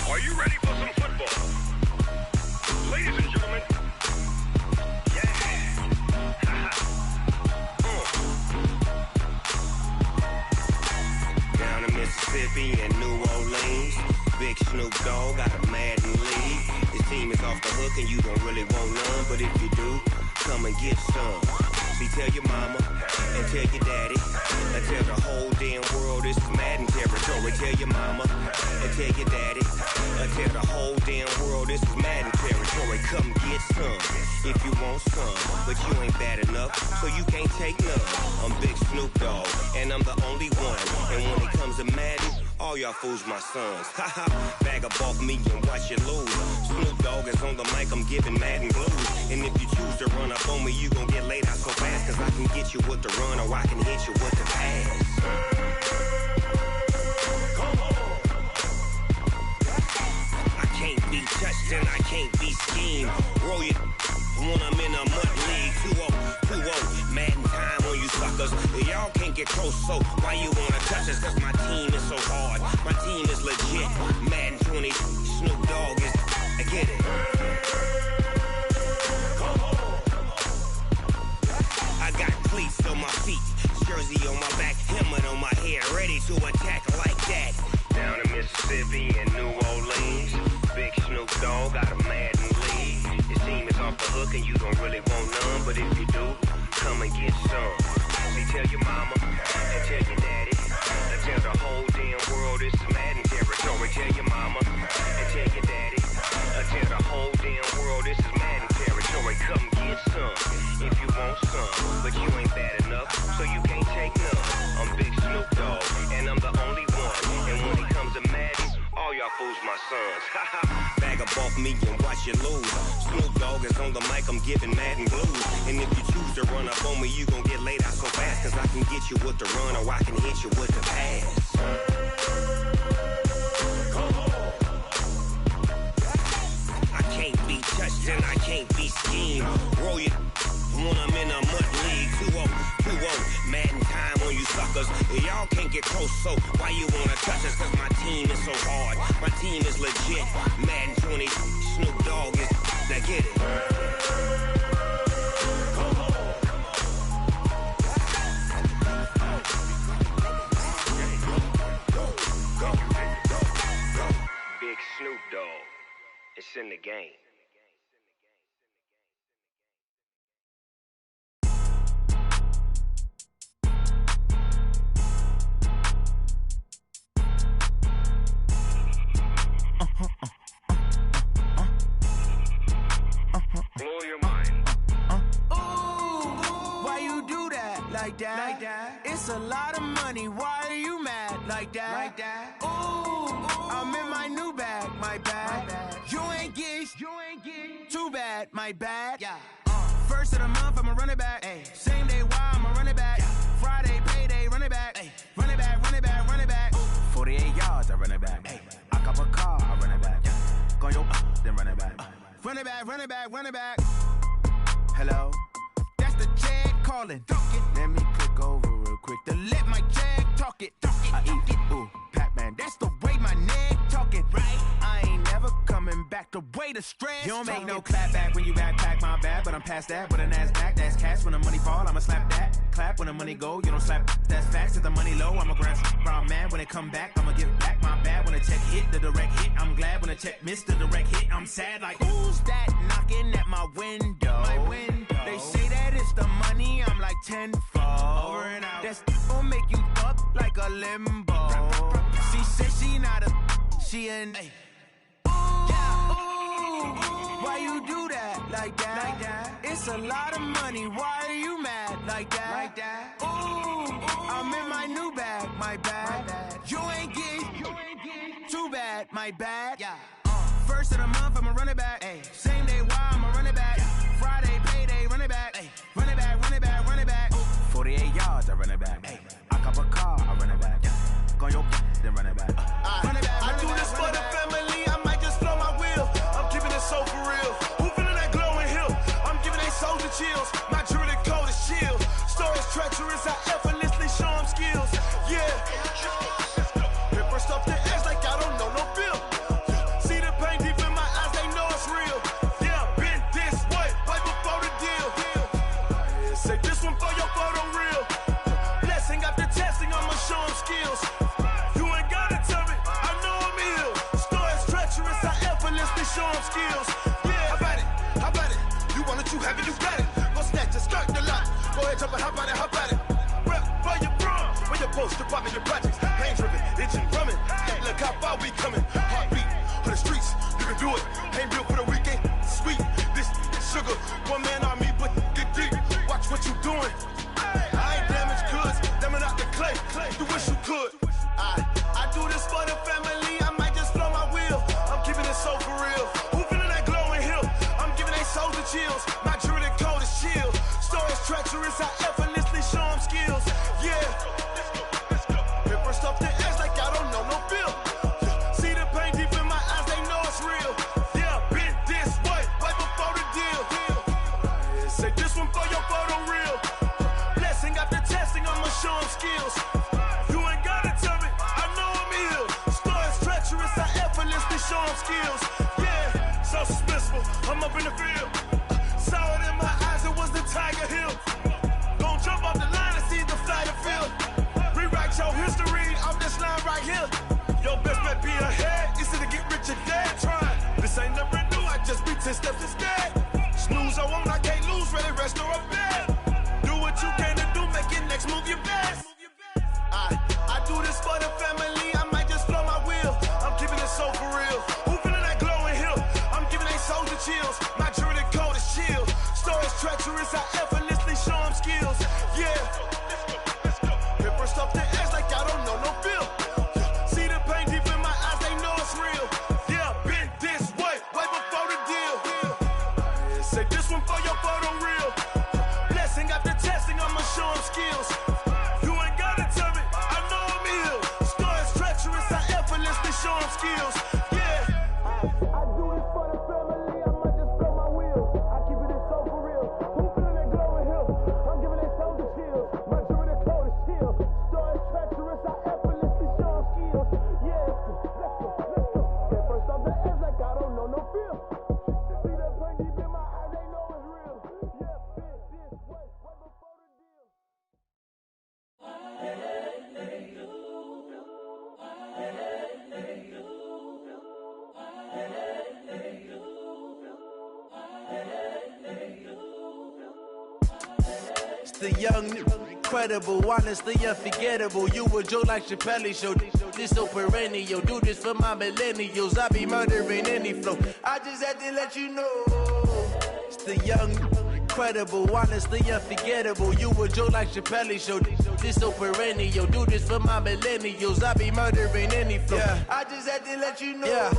Are you ready for some football? Ladies and gentlemen. Yeah. Down in Mississippi and New Orleans, Big Snoop Dogg got a Madden league. His team is off the hook and you don't really want none, but if you do, come and get some. See, tell your mama and tell your daddy and tell the whole damn world this is Madden territory. Tell your mama and tell your daddy and tell the whole damn world this is Madden territory. Come get some if you want some, but you ain't bad enough, so you can't take none. I'm Big Snoop Dogg and I'm the only one. And when it comes to Madden, all y'all fools my sons. Haha, bag up off me and watch you lose. Snoop Dogg is on the mic, I'm giving Madden blues. And if you choose to run up on me, you gon' get laid out so fast. Cause I can get you with the run or I can hit you with the pass. I can't be touched and I can't be schemed. Roll you when I'm in a mud league. 2-0, Madden time on you suckers. Y'all can't get close, so why you wanna touch us? Cause my team is so hard, my team is legit. Madden 20, Snoop Dogg is, I get it. I got cleats on my feet, jersey on my back, helmet on my head, ready to attack like that. Down in Mississippi and New Orleans, big Snoop Dogg got a Madden league. His team is off the hook and you don't really want none, but if you do, come and get some. See, tell your mama and tell your daddy, and tell the whole damn world this is Madden territory. Tell your mama and tell your daddy, and tell the whole damn world this is Madden territory. Come get some if you want some, but you ain't bad enough, so you can't take none. I'm big Snoop Dogg, and I'm the only one. And when it comes to Madden, all y'all fools my sons. Bag up off me and watch you lose. Snoop Dogg is on the mic, I'm giving Madden blues. And if you choose to run up on me, you gon' get laid out so fast. Cause I can get you with the run or I can hit you with the pass. I can't be touched and I can't be schemed. Roll you when I'm in a mud league. 2-0, Madden time on you suckers. Y'all can't get close, so why you wanna touch us? Cause my team is so hard, my team is legit. Madden 20, Snoop Dogg is, now get it. Big Snoop Dogg, it's in the game. Blow your mind. Ooh, why you do that like that? It's a lot of money. Why are you mad like that? Ooh, I'm in my new bag, my bad. You ain't get too bad, my bad. Yeah. First of the month, I'ma run it back. Ay. Same day, why I'ma run it back. Yeah. Friday, payday, run it back. Ay. Run it back, run it back, run it back. 48 yards, I run it back. Ay. I cop a car, I run it back. Yeah. Go yo, then run it back. Run it back, run it back, run it back. Hello? That's the Jag calling. Let me click over real quick to let my Jag talk it. I eat it, ooh, Pac-Man. That's the way my neck talking. Right? I ain't never coming back the way the stress. You don't make no clap back when you backpack, my bad. But I'm past that with a NASDAQ. That's cash when the money fall, I'ma slap that. Clap when the money go, you don't slap. That's facts. If the money low, I'ma grab brown man. When it come back, I'ma give back my bad. When the check hit, the direct hit. I'm glad when the check missed the direct hit. I'm sad like, who's that knocking at my window? My window. They say that it's the money, I'm like tenfold. Over and out. That's gon' make you fuck like a limbo. She said she not a, she an. Ay. Why you do that like that? It's a lot of money. Why are you mad like that? Ooh, I'm in my new bag, my bad. You ain't get too bad, my bad. Yeah. First of the month, I'ma run it back. Ay. Same day, why I'ma run it back. Yeah. Friday, payday, run it back. Ay. Run it back, run it back, run it back. 48 yards, I run it back. Ay. I cop a car, I run it back. Yeah. Go yo, then run it back. Run it back, run I do it back, this for run it the back. family, I might just blow my wheel. I'm keeping it so for real. Who feeling that glowing hill? I'm giving they soldier chills. My jewelry code is chill. Stories treacherous, I effortlessly show them skills. Yeah. Ripper stuff the edge like I don't know no bill. See the pain deep in my eyes, they know it's real. Yeah, been this way, right before the deal. Say this one for your photo reel. Blessing after testing, I'ma show them skills. You ain't gotta tell me, I know I'm ill. Stories treacherous, I effortlessly show them skills. Yeah, how about it? You want it, you have it, you got it. Go snatch it, skirt the lot. Go ahead, jump it, how about it? Rep where you from, where you post, department, your projects. Pain driven, itching, drumming. Look how far we coming. Heartbeat for the streets, you can do it. Ain't built for the weekend, sweet. This sugar, one man army, but get deep. Watch what you doing. I ain't damaged goods, damn it out the clay. You wish you could. I do this for the family, I might just blow my wheel. I'm keeping it so for real. Who feeling that glowing hill? I'm giving they soldier chills. My jewelry code is chill. Stories treacherous, I effortlessly show them skills. Yeah. Ripper stuff the edge like I don't know no bill. See the pain deep in my eyes, they know it's real. Yeah, been sharp skills. Yeah, so suspenseful. I'm up in the field. Saw it in my eyes, it was the Tiger Hill. Gon' jump off the line and see the flight of field. Rewrite your history off this line right here. Your best bet be ahead, easy to get rich or dead. Trying, this ain't never new, I just be 10 steps instead. Snooze, I won't, I can't lose, ready, rest or a bed. Do what you can to do, make your next move your best. I do this for the family, I might just flow my wheel. I'm keeping it so for real. Who feeling that glowing hill? I'm giving they soldier chills. My jewelry coat is chill. Stories treacherous, I effortlessly show them skills. Yeah. Hit first off the edge like I don't know no feel. See the pain deep in my eyes, they know it's real. Yeah, been this way before the deal. Say this one for your photo real. Blessing after testing, I'ma show them skills. You ain't gotta tell me, I know I'm ill. Stories treacherous, I effortlessly show them skills. Yeah. I do this for the family, I might just blow my wheel. I keep it so for real. Who feeling that glowing hill? I'm giving they soldier chills. My jewelry coat is chill. Stories treacherous, I effortlessly show them skills. Yeah, let's go. Hit first off the edge like I don't know no feel. See that pain deep in my eyes, they know it's real. Yeah, been this way before the deal. It's the young, incredible, honestly unforgettable. You a joke like Chappelle show. This so perennial. Do this for my millennials. I be murdering any flow. I just had to let you know. It's the young, incredible, honestly unforgettable. You a joke like Chappelle show. This so perennial. Do this for my millennials. I be murdering any flow. Yeah. I just had to let you know. Yeah.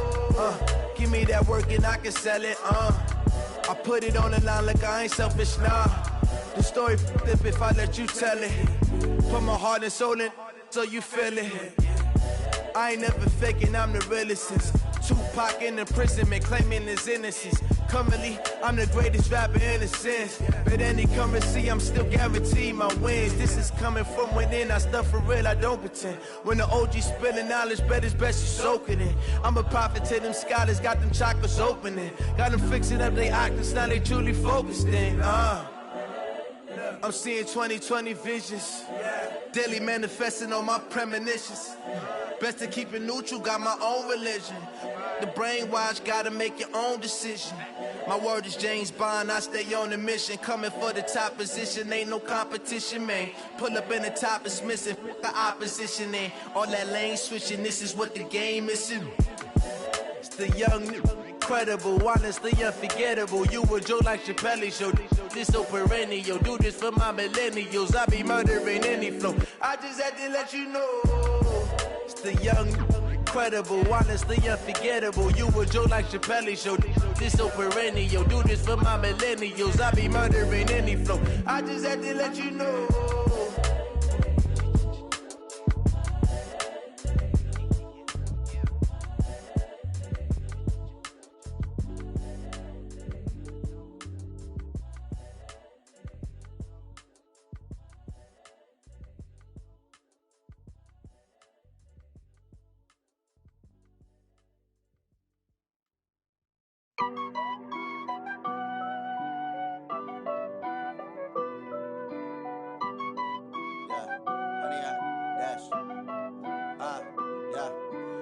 Give me that work and I can sell it. I put it on the line like I ain't selfish, nah. The story flip if I let you tell it. Put my heart and soul in so you feel it. I ain't never faking, I'm the realest since Tupac in imprisonment, claiming his innocence. Currently, I'm the greatest rapper in a sense. But any currency, I'm still guaranteed my wins. This is coming from within, I stuff for real, I don't pretend. When the OG spilling knowledge, bet it's best you soak it in. I'm a prophet to them scholars, got them chakras opening. Got them fixing up they octaves, now they truly focused in. I'm seeing 2020 visions. Daily manifesting on my premonitions. Best to keep it neutral, got my own religion. The brainwash, gotta make your own decision. My word is James Bond, I stay on the mission. Coming for the top position, ain't no competition, man. Pull up in the top, it's missing, the opposition ain't. All that lane switching, this is what the game is. It's the young, incredible, honestly unforgettable. You a joke like Chappelle show. This so perennial. Do this for my millennials. I be murdering any flow. I just had to let you know. It's the young, incredible, honestly unforgettable. You a joke like Chappelle show. This so perennial. Do this for my millennials. I be murdering any flow. I just had to let you know.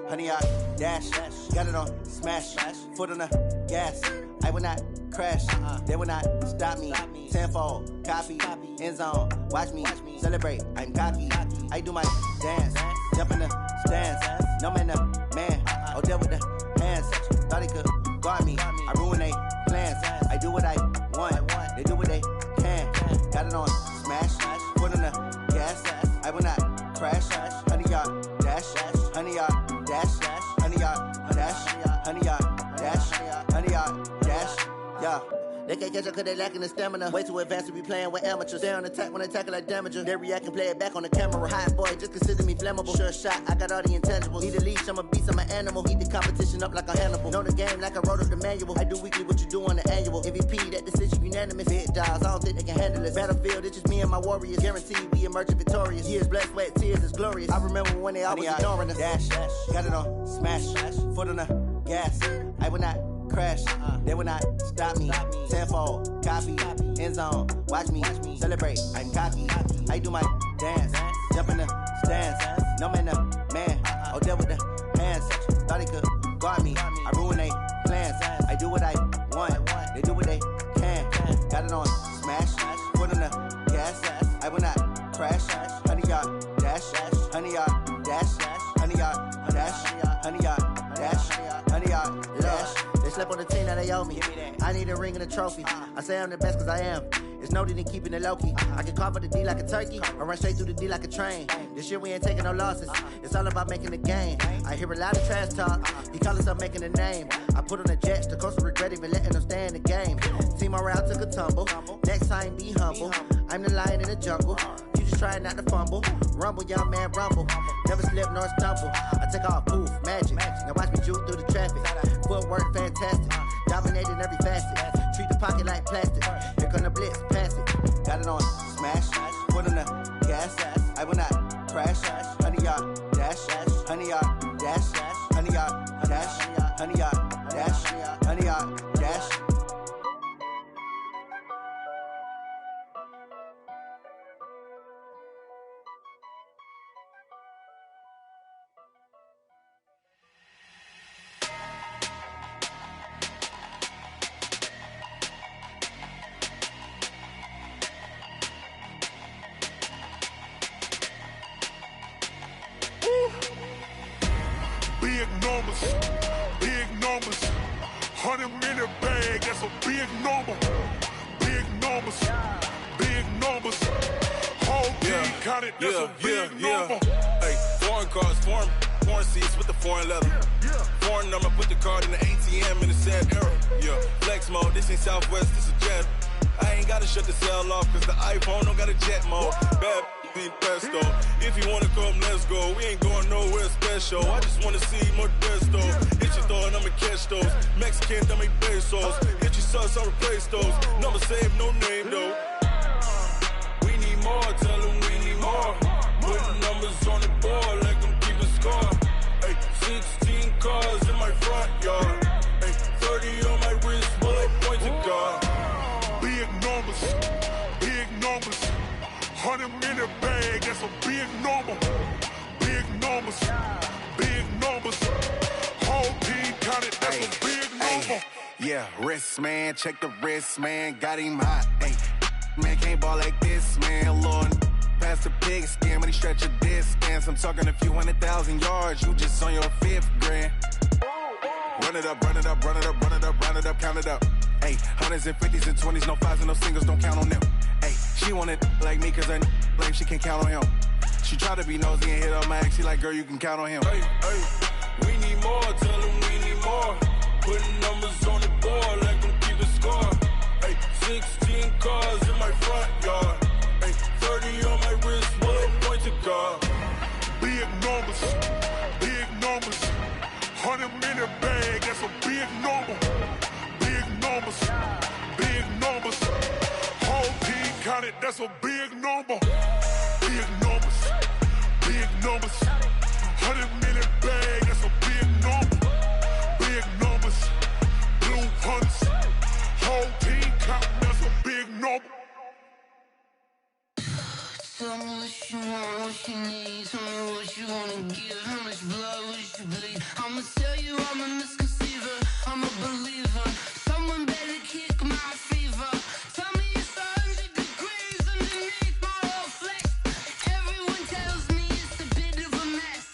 Honey, I dash, got it on smash, foot on the gas. I will not crash, they will not stop me. Tenfold, copy, end zone, watch me celebrate. I'm cocky, I do my dance, jump in the stands. No man, man, oh there with the hands. Thought he could guard me, I ruin they plans. I do what I want, they do what they can. Got it on smash, foot on the gas. I will not crash, honey, y'all dash, honey, y'all dash, honey, y'all dash, honey, y'all dash, honey, y'all dash, yeah. They can't catch up cause they lacking the stamina. Way too advanced to be playing with amateurs. Stay on attack when they tackle like damager. They react and play it back on the camera. Hot boy, just consider me flammable. Sure shot, I got all the intangibles. Need a leash, I'm a beast, I'm an animal. Eat the competition up like a Hannibal. Know the game like I wrote up the manual. I do weekly what you do on the annual. MVP, that decision unanimous. Big dials, I don't think they can handle this. Battlefield, it's just me and my warriors. Guaranteed we emerge victorious. Years, blood, sweat, tears, is glorious. I remember when they always ignoring us. Dash, got it on smash, foot on the gas. I will not crash. They will not stop me. Tenfold, copy, end zone. Watch me celebrate. I'm cocky. I do my dance. Jump in the stands. No man, man. Oh, there with the hands. Thought he could guard me. I ruin they plans. I do what I want. They do what they can. Got it on smash. Put on the gas. I will not crash. 100 yard dash. 100 yard dash. 100 yard dash. 100 yard dash. 100 yard dash. They slept on the team that they owe me. I need a ring and a trophy. I say I'm the best cause I am. It's no need in keeping it low-key. I can carve up the D like a turkey or run straight through the D like a train. This year we ain't taking no losses. It's all about making the game. I hear a lot of trash talk. He call himself making a name. I put on the Jets. The coach will regret even letting them stay in the game. Team morale took a tumble. Next time be humble. I'm the lion in the jungle. You just trying not to fumble. Rumble, young man, rumble. Never slip nor stumble. I take off, poof, magic. Now watch me juke through the traffic. Footwork fantastic. Dominating every facet. Treat the pocket like plastic. Here come the blitz, pass it. Got it on smash. Put on the gas. I will not crash. 100 yard dash. 100 yard dash. 100 yard dash. 100 yard dash. 100 yard dash. Big numbers, 100-minute bag, that's a big number. Big numbers, whole team counted, that's a big number. Hey, foreign cars, foreign seats with the foreign leather. Foreign number, put the card in the ATM in the sad era. Yeah, flex mode, this ain't Southwest, this is jet. I ain't gotta shut the cell off, cause the iPhone don't got a jet mode. Bad being pesto. If you wanna come, let's go. We ain't going nowhere special. I just wanna see more desto. Hit your thought, I'ma catch those. Mexican, I make pesos. Hit your sus, I'll replace those. Number saved, no name though. We need more, tell them we need more. Putting numbers on the board like I'm keeping score. Hey, 16 cars in my front yard. Hey, 30 on my wrist, bullet point to God. Big numbers, 100-minute bag, that's a big number. Big numbers, whole team counted, that's a big number. Yeah, wrist man, check the wrist man, got him hot. Ay, man can't ball like this, man. Lord, past the pig skin when he stretch a distance. I'm talking a few 100,000 yards, you just on your 5th grand. Run it up, run it up, run it up, run it up, run it up, count it up. Ay, 100s and 50s and 20s, no 5s and no singles, don't count on them. Ay, she want it like me, cause her lame, she can't count on him. She try to be nosy and hit up my ex, she like, girl, you can count on him. Hey, we need more, tell them we need more. Putting numbers on the board like I'm keeping score. Hey, 16 cars in my front yard. Hey, 30 on my wrist, bullet point to God. Big numbers, 100-minute bag, that's a big number. Big numbers, whole team counted, that's a big number. Big numbers, 100-minute bag, that's a big number. Big numbers, blue hunts, whole team counting, that's a big number. Tell me what you want, what you need. Tell me what you wanna give. How much blood would you bleed? I'ma tell you I'm a misconceiver. I'm a believer. Someone better kick my fever. Tell me it's 100 degrees underneath my whole flesh. Everyone tells me it's a bit of a mess.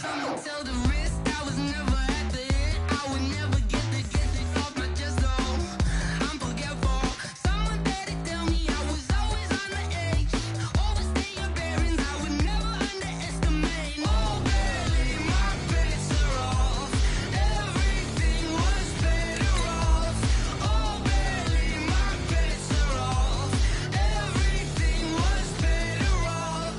I'ma tell the risk I was never at the end. I would never get this off my chest. Oh, I'm forgetful. Someone better tell me I was always on the edge. Overstay your bearings, I would never underestimate. Oh, barely my bets are off. Everything was better off. Oh, barely my bets are off. Everything was better off.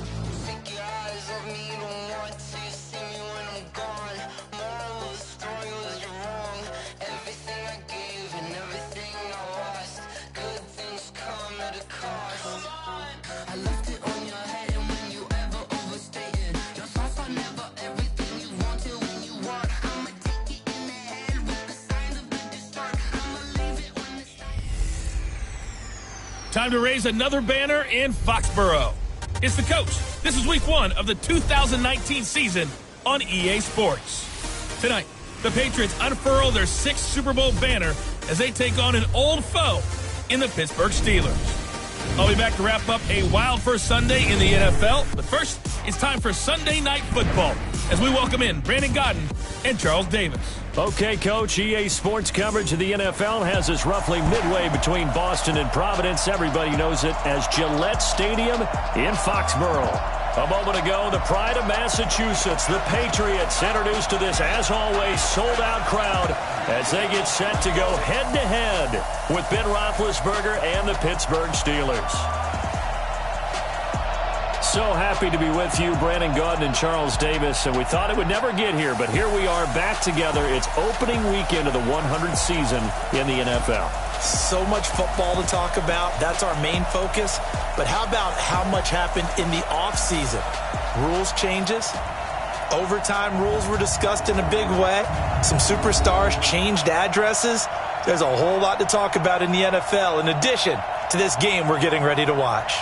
Take your eyes off me, don't want to see me when I'm gone. Morals Time to raise another banner in Foxborough. It's the coach. This is week 1 of the 2019 season on EA Sports. Tonight, the Patriots unfurl their 6th Super Bowl banner as they take on an old foe in the Pittsburgh Steelers. I'll be back to wrap up a wild first Sunday in the NFL. But first, it's time for Sunday Night Football as we welcome in Brandon Godden and Charles Davis. Okay, Coach, EA Sports coverage of the NFL has us roughly midway between Boston and Providence. Everybody knows it as Gillette Stadium in Foxborough. A moment ago, the pride of Massachusetts, the Patriots, introduced to this, as always, sold-out crowd as they get set to go head-to-head with Ben Roethlisberger and the Pittsburgh Steelers. So happy to be with you, Brandon Godden and Charles Davis, and we thought it would never get here, but here we are back together. It's opening weekend of the 100th season in the NFL. So much football to talk about. That's our main focus. But how about how much happened in the offseason? Rules changes. Overtime rules were discussed in a big way. Some superstars changed addresses. There's a whole lot to talk about in the NFL in addition to this game we're getting ready to watch.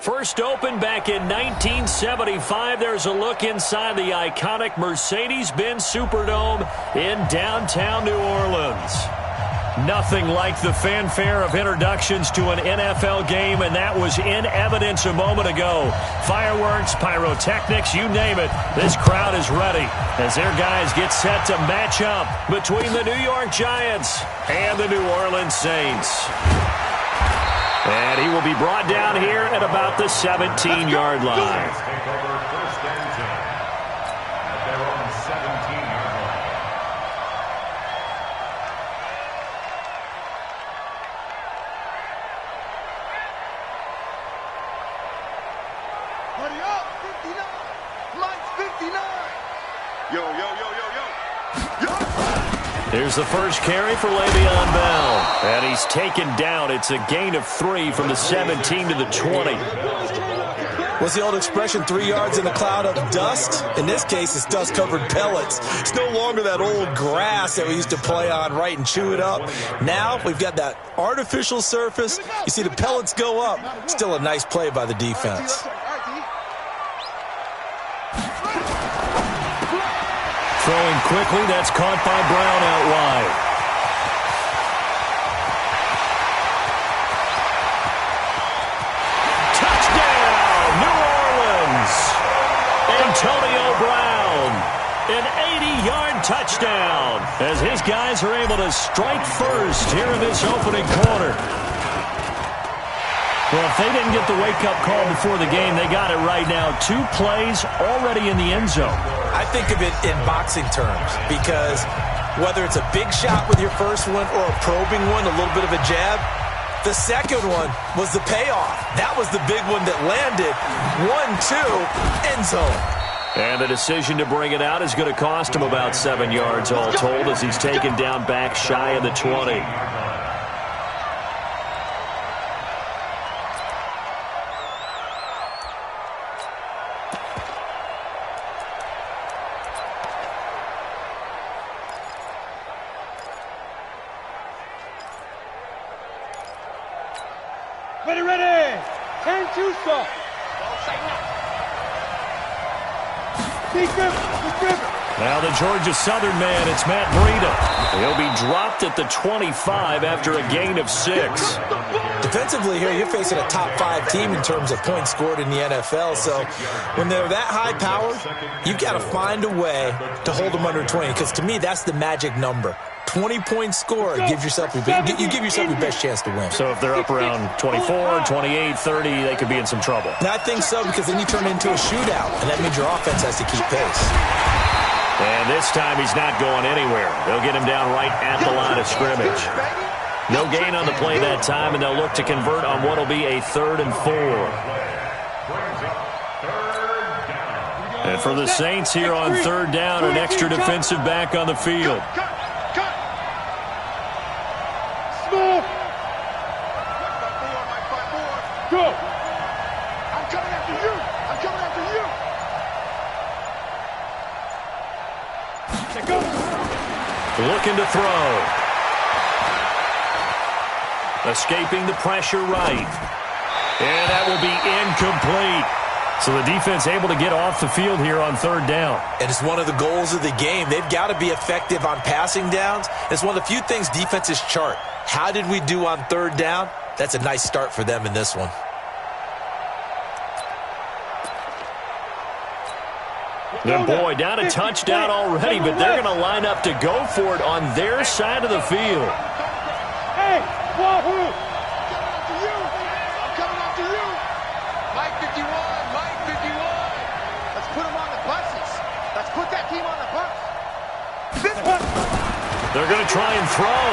First opened back in 1975. There's a look inside the iconic Mercedes-Benz Superdome in downtown New Orleans. Nothing like the fanfare of introductions to an NFL game, and that was in evidence a moment ago. Fireworks, pyrotechnics, you name it. This crowd is ready as their guys get set to match up between the New York Giants and the New Orleans Saints. And he will be brought down here at about the 17-yard line. Here's the first carry for Le'Veon Bell. And he's taken down. It's a gain of 3 from the 17 to the 20. What's the old expression, 3 yards in a cloud of dust? In this case, it's dust-covered pellets. It's no longer that old grass that we used to play on, right, and chew it up. Now we've got that artificial surface. You see the pellets go up. Still a nice play by the defense. Throwing quickly, that's caught by Brown out wide. Touchdown, New Orleans! Antonio Brown, an 80-yard touchdown as his guys are able to strike first here in this opening quarter. Well, if they didn't get the wake-up call before the game, they got it right now. 2 plays already in the end zone. I think of it in boxing terms because whether it's a big shot with your first one or a probing one, a little bit of a jab, the second one was the payoff. That was the big one that landed. 1-2, end zone. And the decision to bring it out is going to cost him about 7 yards all told as he's taken down back shy of the 20. Ready. 10 2 stop. Now the Georgia Southern man, it's Matt Breida. He'll be dropped at the 25 after a gain of 6. Defensively here, you're facing a top 5 team in terms of points scored in the NFL. So when they're that high powered, you've got to find a way to hold them under 20. Because to me, that's the magic number. 20 points scored, you give yourself your best chance to win. So if they're up around 24, 28, 30, they could be in some trouble. And I think so, because then you turn it into a shootout, and that means your offense has to keep pace. And this time he's not going anywhere. They'll get him down right at the line of scrimmage. No gain on the play that time, and they'll look to convert on what will be a 3rd and 4. And for the Saints here on 3rd down, an extra defensive back on the field. Go! I'm coming after you! I'm coming after you! Go! Looking to throw. Escaping the pressure right. And that will be incomplete. So the defense able to get off the field here on 3rd down. And it's one of the goals of the game. They've got to be effective on passing downs. It's one of the few things defenses chart. How did we do on 3rd down? That's a nice start for them in this one. Good boy, down a touchdown already, but they're going to line up to go for it on their side of the field. Hey, Wahoo! I'm coming after you! Mike 51, Mike 51. Let's put them on the buses. Let's put that team on the bus. This one. They're going to try and throw.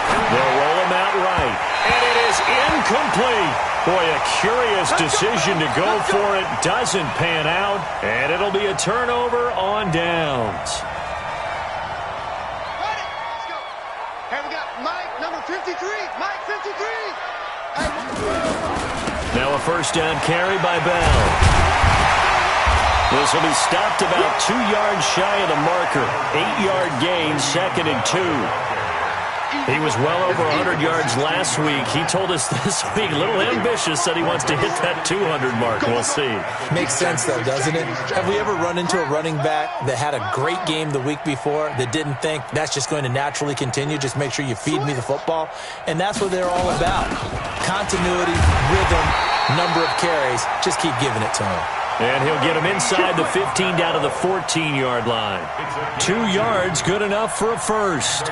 They'll roll him out right. And it is incomplete. Boy, a curious decision to go for it. Doesn't pan out. And it'll be a turnover on downs. Let's go. Hey, we got Mike, number 53. Mike 53. Hey. Now a first down carry by Bell. This will be stopped about 2 yards shy of the marker. 8-yard gain, 2nd and 2. He was well over 100 yards last week. He told us this week, a little ambitious, said he wants to hit that 200 mark. We'll see. Makes sense, though, doesn't it? Have we ever run into a running back that had a great game the week before that didn't think that's just going to naturally continue? Just make sure you feed me the football. And that's what they're all about. Continuity, rhythm, number of carries. Just keep giving it to him. And he'll get him inside the 15 down to the 14-yard line. 2 yards, good enough for a first.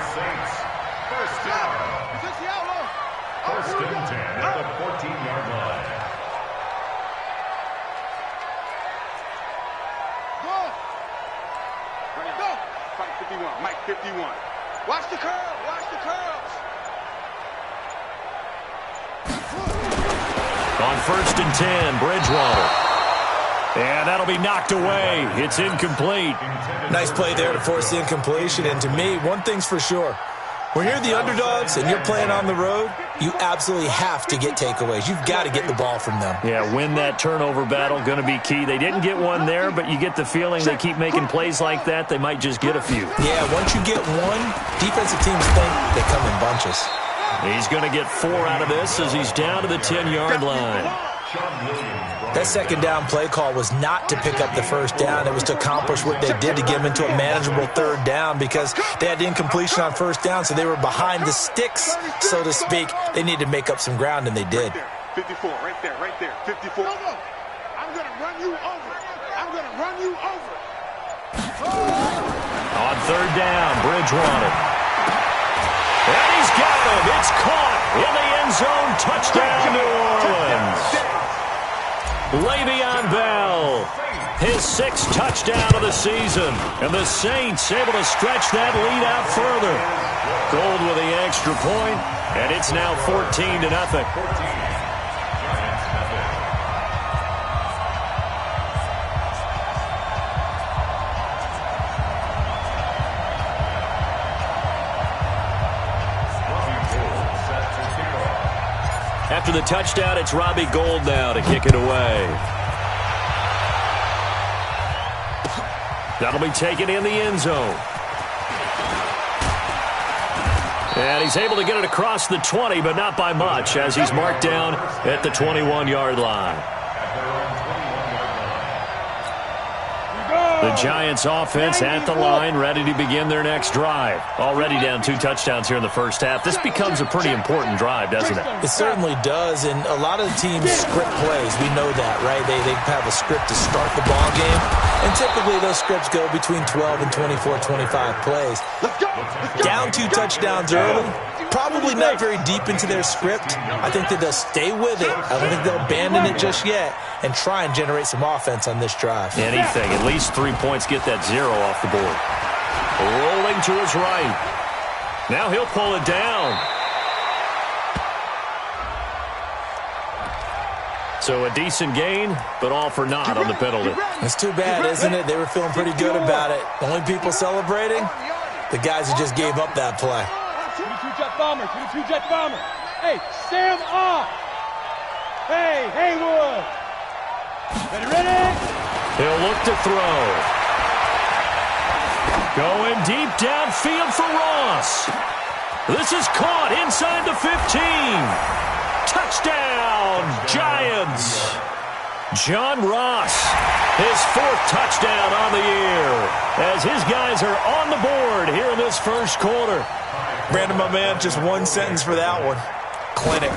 First and 10 at the 14-yard line. Go! Mike 51. Mike 51. Watch the curl. Watch the curls. On first and 10, Bridgewater. And that'll be knocked away. It's incomplete. Nice play there to force the incompletion. And to me, one thing's for sure. When you're the underdogs and you're playing on the road, you absolutely have to get takeaways. You've got to get the ball from them. Yeah, win that turnover battle, going to be key. They didn't get one there, but you get the feeling they keep making plays like that, they might just get a few. Yeah, once you get one, defensive teams think they come in bunches. He's going to get 4 out of this as he's down to the 10-yard line. That second down play call was not to pick up the first down. It was to accomplish what they did to get them into a manageable third down because they had incompletion on first down, so they were behind the sticks, so to speak. They needed to make up some ground, and they did. 54, right there, 54. I'm going to run you over. I'm going to run you over. On third down, Bridgewater. And he's got him. It's caught in the end zone. Touchdown, New Orleans. Le'Veon Bell, his 6th touchdown of the season. And the Saints able to stretch that lead out further. Gold with the extra point, and it's now 14-0. After the touchdown, it's Robbie Gould now to kick it away. That'll be taken in the end zone. And he's able to get it across the 20, but not by much, as he's marked down at the 21-yard line. The Giants offense at the line, ready to begin their next drive. Already down 2 touchdowns here in the first half. This becomes a pretty important drive, doesn't it? It certainly does, and a lot of the teams script plays. We know that, right? They have a script to start the ball game, and typically those scripts go between 12 and 24, 25 plays. Down 2 touchdowns early, probably not very deep into their script. I think that they'll stay with it. I don't think they'll abandon it just yet and try and generate some offense on this drive. Anything, at least 3 points, get that 0 off the board. Rolling to his right. Now he'll pull it down. So a decent gain, but all for naught on the penalty. It's too bad, isn't it? They were feeling pretty good about it. The only people celebrating, the guys who just gave up that play. 22 jet bomber, 22 jet bomber. Hey, Sam off. Hey, Haywood. Ready? He'll look to throw. Going deep downfield for Ross. This is caught inside the 15. Touchdown, Giants. John Ross, his 4th touchdown on the year, as his guys are on the board here in this first quarter. Brandon, my man, just one sentence for that one. Clinic.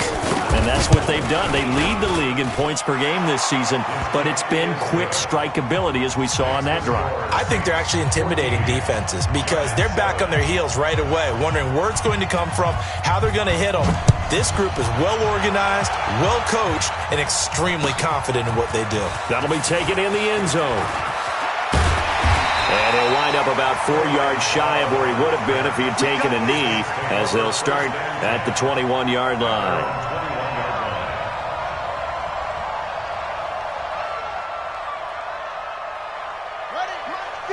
And that's what they've done. They lead the league in points per game this season, but it's been quick strike ability as we saw on that drive. I think they're actually intimidating defenses because they're back on their heels right away, wondering where it's going to come from, how they're going to hit them. This group is well organized, well coached, and extremely confident in what they do. That'll be taken in the end zone. And he'll wind up about 4 yards shy of where he would have been if he had taken a knee, as they'll start at the 21-yard line.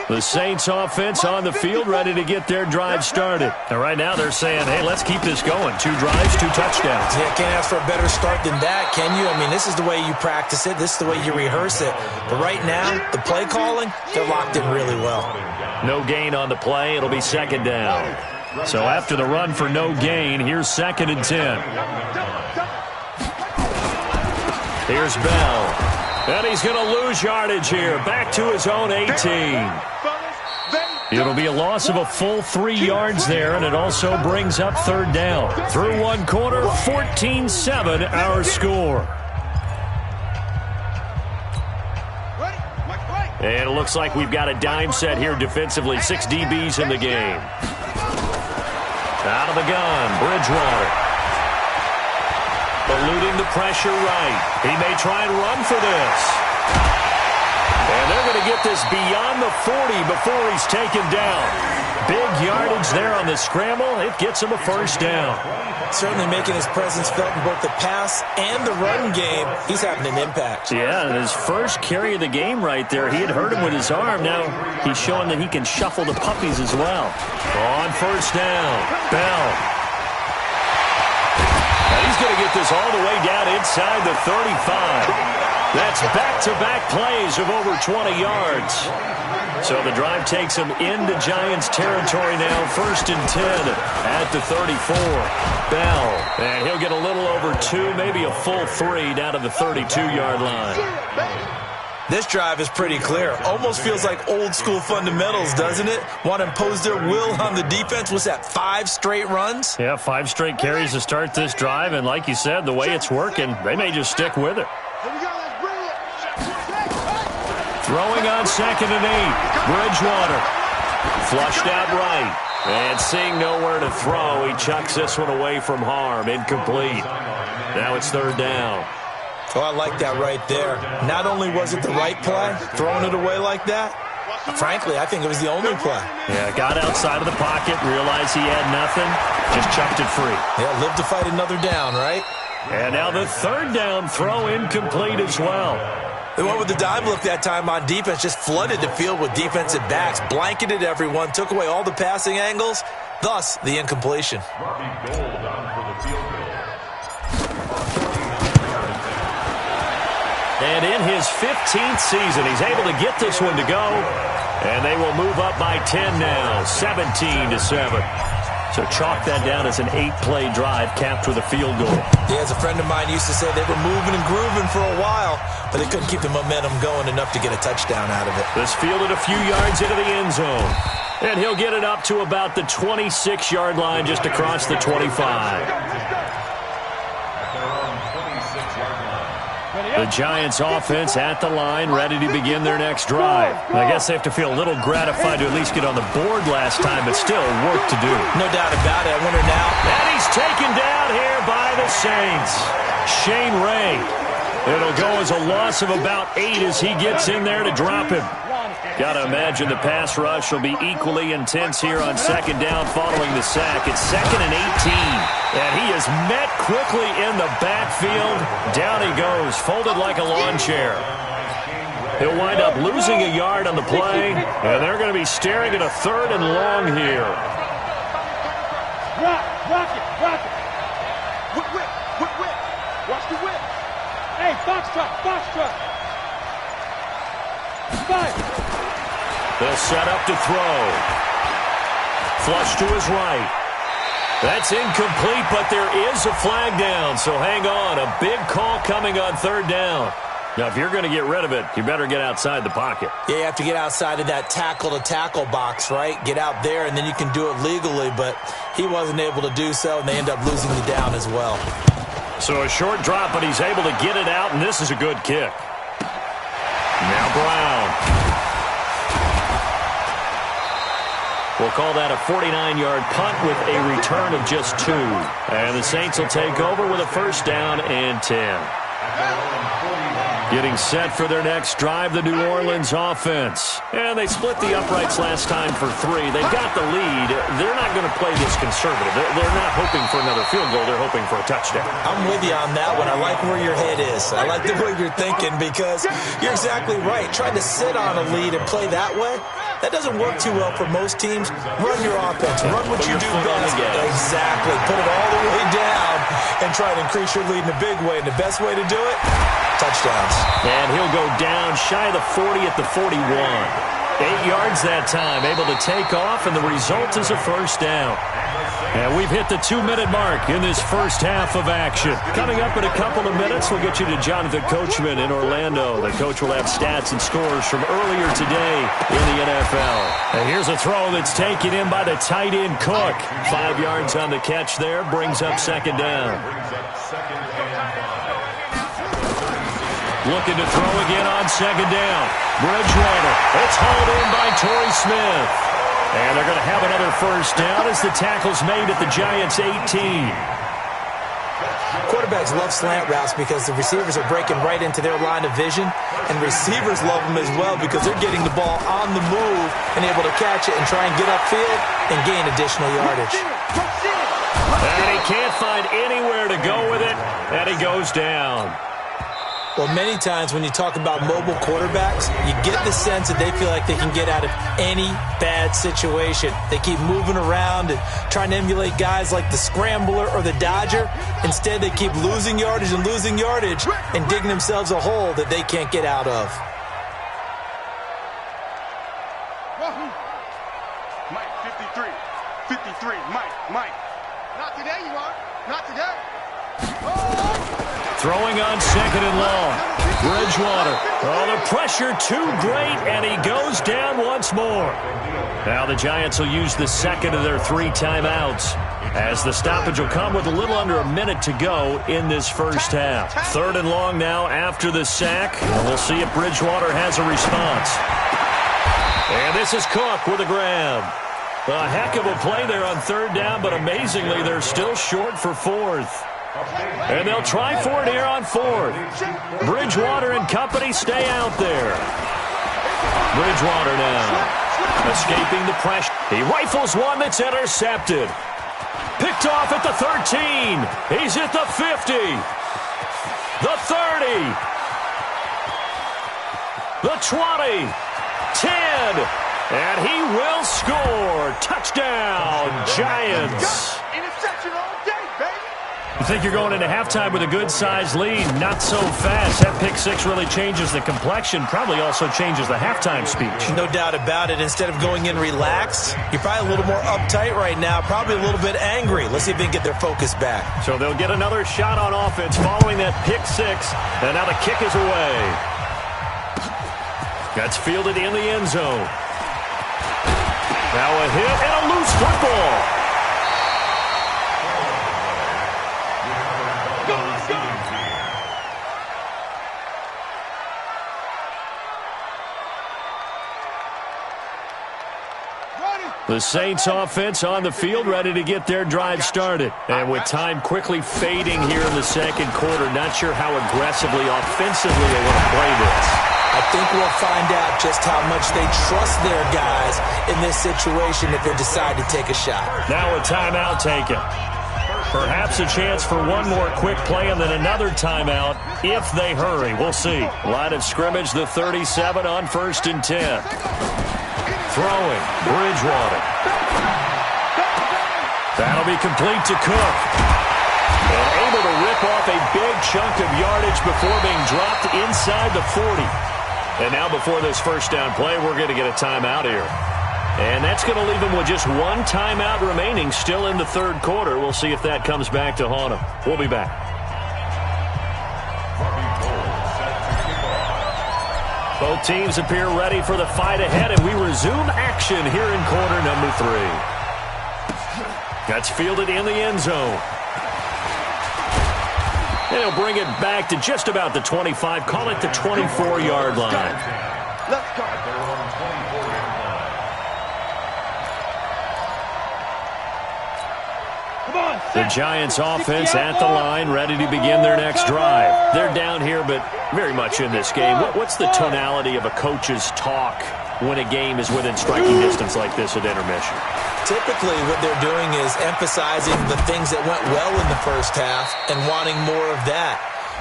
The Saints offense on the field, ready to get their drive started. And right now they're saying, hey, let's keep this going. 2 drives, 2 touchdowns. Yeah, can't ask for a better start than that, can you? I mean, this is the way you practice it. This is the way you rehearse it. But right now, the play calling, they're locked in really well. No gain on the play. It'll be second down. So after the run for no gain, here's 2nd and 10. Here's Bell. And he's going to lose yardage here. Back to his own 18. It'll be a loss of a full 3 yards there, and it also brings up 3rd down. Through 1 quarter, 14-7 our score. And it looks like we've got a dime set here defensively. 6 DBs in the game. Out of the gun, Bridgewater. Eluding the pressure right. He may try and run for this. And they're going to get this beyond the 40 before he's taken down. Big yardage there on the scramble. It gets him a 1st down. Certainly making his presence felt in both the pass and the run game. He's having an impact. Yeah, and his first carry of the game right there, he had hurt him with his arm. Now he's showing that he can shuffle the puppies as well. On 1st down, Bell. And he's going to get this all the way down inside the 35. That's back-to-back plays of over 20 yards. So the drive takes him into Giants territory now. 1st and 10 at the 34. Bell. And he'll get a little over 2, maybe a full 3 down to the 32-yard line. This drive is pretty clear. Almost feels like old-school fundamentals, doesn't it? Want to impose their will on the defense. What's that, 5 straight runs? Yeah, 5 straight carries to start this drive. And like you said, the way it's working, they may just stick with it. Throwing on 2nd and 8. Bridgewater. Flushed out right. And seeing nowhere to throw, he chucks this one away from harm. Incomplete. Now it's 3rd down. Oh, I like that right there. Not only was it the right play, throwing it away like that, frankly, I think it was the only play. Yeah, got outside of the pocket, realized he had nothing, just chucked it free. Yeah, live to fight another down, right? And now the 3rd down throw incomplete as well. They went with the dime look that time on defense, just flooded the field with defensive backs, blanketed everyone, took away all the passing angles, thus the incompletion. And in his 15th season, he's able to get this one to go. And they will move up by 10 now, 17-7. So chalk that down as an 8-play drive capped with a field goal. Yeah, as a friend of mine used to say, they were moving and grooving for a while, but they couldn't keep the momentum going enough to get a touchdown out of it. This fielded a few yards into the end zone. And he'll get it up to about the 26-yard line just across the 25. The Giants offense at the line, ready to begin their next drive. I guess they have to feel a little gratified to at least get on the board last time, but still work to do. No doubt about it. I wonder now. And he's taken down here by the Saints. Shane Ray. It'll go as a loss of about 8 as he gets in there to drop him. Got to imagine the pass rush will be equally intense here on 2nd down following the sack. It's 2nd and 18. And he is met quickly in the backfield. Down he goes, folded like a lawn chair. He'll wind up losing a yard on the play, and they're going to be staring at a 3rd and long here. Rock it. Whip. Watch the whip. Hey, foxtrot. Five. They'll set up to throw. Flush to his right. That's incomplete, but there is a flag down, so hang on. A big call coming on 3rd down. Now, if you're going to get rid of it, you better get outside the pocket. Yeah, you have to get outside of that tackle-to-tackle box, right? Get out there, and then you can do it legally, but he wasn't able to do so, and they end up losing the down as well. So a short drop, but he's able to get it out, and this is a good kick. Now Brown. We'll call that a 49-yard punt with a return of just 2. And the Saints will take over with a 1st down and 10. Getting set for their next drive, the New Orleans offense. And they split the uprights last time for 3. They've got the lead. They're not going to play this conservative. They're not hoping for another field goal. They're hoping for a touchdown. I'm with you on that one. I like where your head is. I like the way you're thinking because you're exactly right. Trying to sit on a lead and play that way, that doesn't work too well for most teams. Run your offense. Run what you do best. Exactly. Put it all the way down and try to increase your lead in a big way. And the best way to do it, touchdowns. And he'll go down shy of the 40 at the 41. 8 yards that time, able to take off, and the result is a first down. And we've hit the 2-minute mark in this first half of action. Coming up in a couple of minutes, we'll get you to Jonathan Coachman in Orlando. The coach will have stats and scores from earlier today in the NFL. And here's a throw that's taken in by the tight end Cook. 5 yards on the catch there, brings up second down. Looking to throw again on second down. Bridgewater. It's hauled in by Torrey Smith. And they're going to have another first down as the tackle's made at the Giants' 18. Quarterbacks love slant routes because the receivers are breaking right into their line of vision, and receivers love them as well because they're getting the ball on the move and able to catch it and try and get upfield and gain additional yardage. And he can't find anywhere to go with it, and he goes down. Well, many times when you talk about mobile quarterbacks, you get the sense that they feel like they can get out of any bad situation. They keep moving around and trying to emulate guys like the Scrambler or the Dodger. Instead, they keep losing yardage and digging themselves a hole that they can't get out of. Mike, 53. 53. Mike. Not today, you are. Not today. Throwing on second and long. Bridgewater. Oh, the pressure too great, and he goes down once more. Now the Giants will use the second of their 3 timeouts, as the stoppage will come with a little under a minute to go in this first half. Third and long now after the sack, and we'll see if Bridgewater has a response. And this is Cook with a grab. A heck of a play there on third down, but amazingly, they're still short for fourth. And they'll try for it here on fourth. Bridgewater and company stay out there. Bridgewater now, escaping the pressure. He rifles one that's intercepted. Picked off at the 13. He's at the 50. The 30. The 20. 10. And he will score. Touchdown, Giants. Interception all day, baby. You think you're going into halftime with a good-sized lead. Not so fast. That pick six really changes the complexion, probably also changes the halftime speech. No doubt about it. Instead of going in relaxed, you're probably a little more uptight right now, probably a little bit angry. Let's see if they can get their focus back. So they'll get another shot on offense following that pick six, and now the kick is away. That's fielded in the end zone. Now a hit and a loose football. The Saints offense on the field, ready to get their drive started. And with time quickly fading here in the second quarter, not sure how aggressively, offensively they want to play this. I think we'll find out just how much they trust their guys in this situation if they decide to take a shot. Now a timeout taken. Perhaps a chance for one more quick play and then another timeout if they hurry. We'll see. Line of scrimmage, the 37 on 1st and 10. Throwing, Bridgewater. That'll be complete to Cook. And able to rip off a big chunk of yardage before being dropped inside the 40. And now before this first down play, we're going to get a timeout here. And that's going to leave them with just one timeout remaining still in the third quarter. We'll see if that comes back to haunt them. We'll be back. Both teams appear ready for the fight ahead, and we resume action here in quarter number 3. That's fielded in the end zone. And he'll bring it back to just about the 25, call it the 24-yard line. Let's go. The Giants offense at the line, ready to begin their next drive. They're down here, but very much in this game. What's the tonality of a coach's talk when a game is within striking distance like this at intermission? Typically, what they're doing is emphasizing the things that went well in the first half and wanting more of that.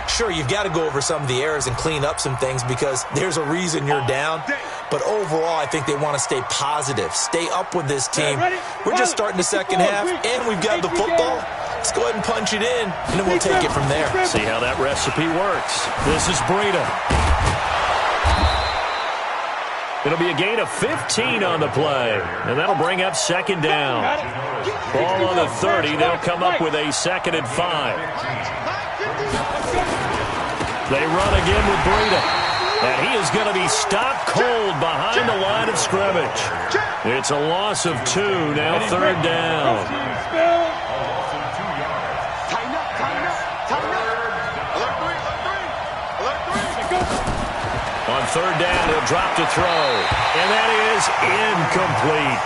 Sure, you've got to go over some of the errors and clean up some things because there's a reason you're down. But overall, I think they want to stay positive, stay up with this team. We're just starting the second half, and we've got the football. Let's go ahead and punch it in, and then we'll take it from there. See how that recipe works. This is Breida. It'll be a gain of 15 on the play, and that'll bring up second down. Ball on the 30. They'll come up with a 2nd and 5. They run again with Breida, and he is going to be stopped cold behind the line of scrimmage. It's a loss of 2, now 3rd down. On 3rd down, he'll drop to throw, and that is incomplete.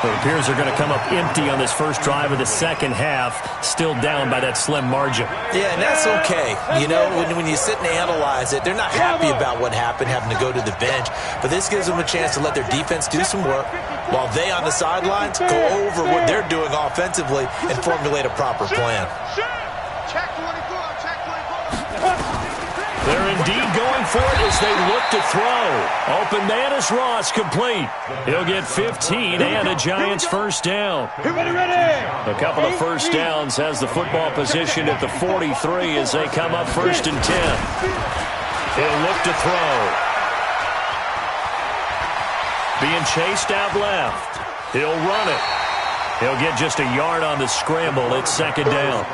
It appears they're going to come up empty on this first drive of the second half, still down by that slim margin. Yeah, and that's okay. You know, when you sit and analyze it, they're not happy about what happened, having to go to the bench, but this gives them a chance to let their defense do some work while they on the sidelines go over what they're doing offensively and formulate a proper plan. They're indeed going for it as they look to throw. Open man is Ross, complete. He'll get 15 and a Giants first down. A couple of first downs has the football position at the 43 as they come up 1st and 10. He'll look to throw. Being chased out left. He'll run it. He'll get just a yard on the scramble. It's 2nd down.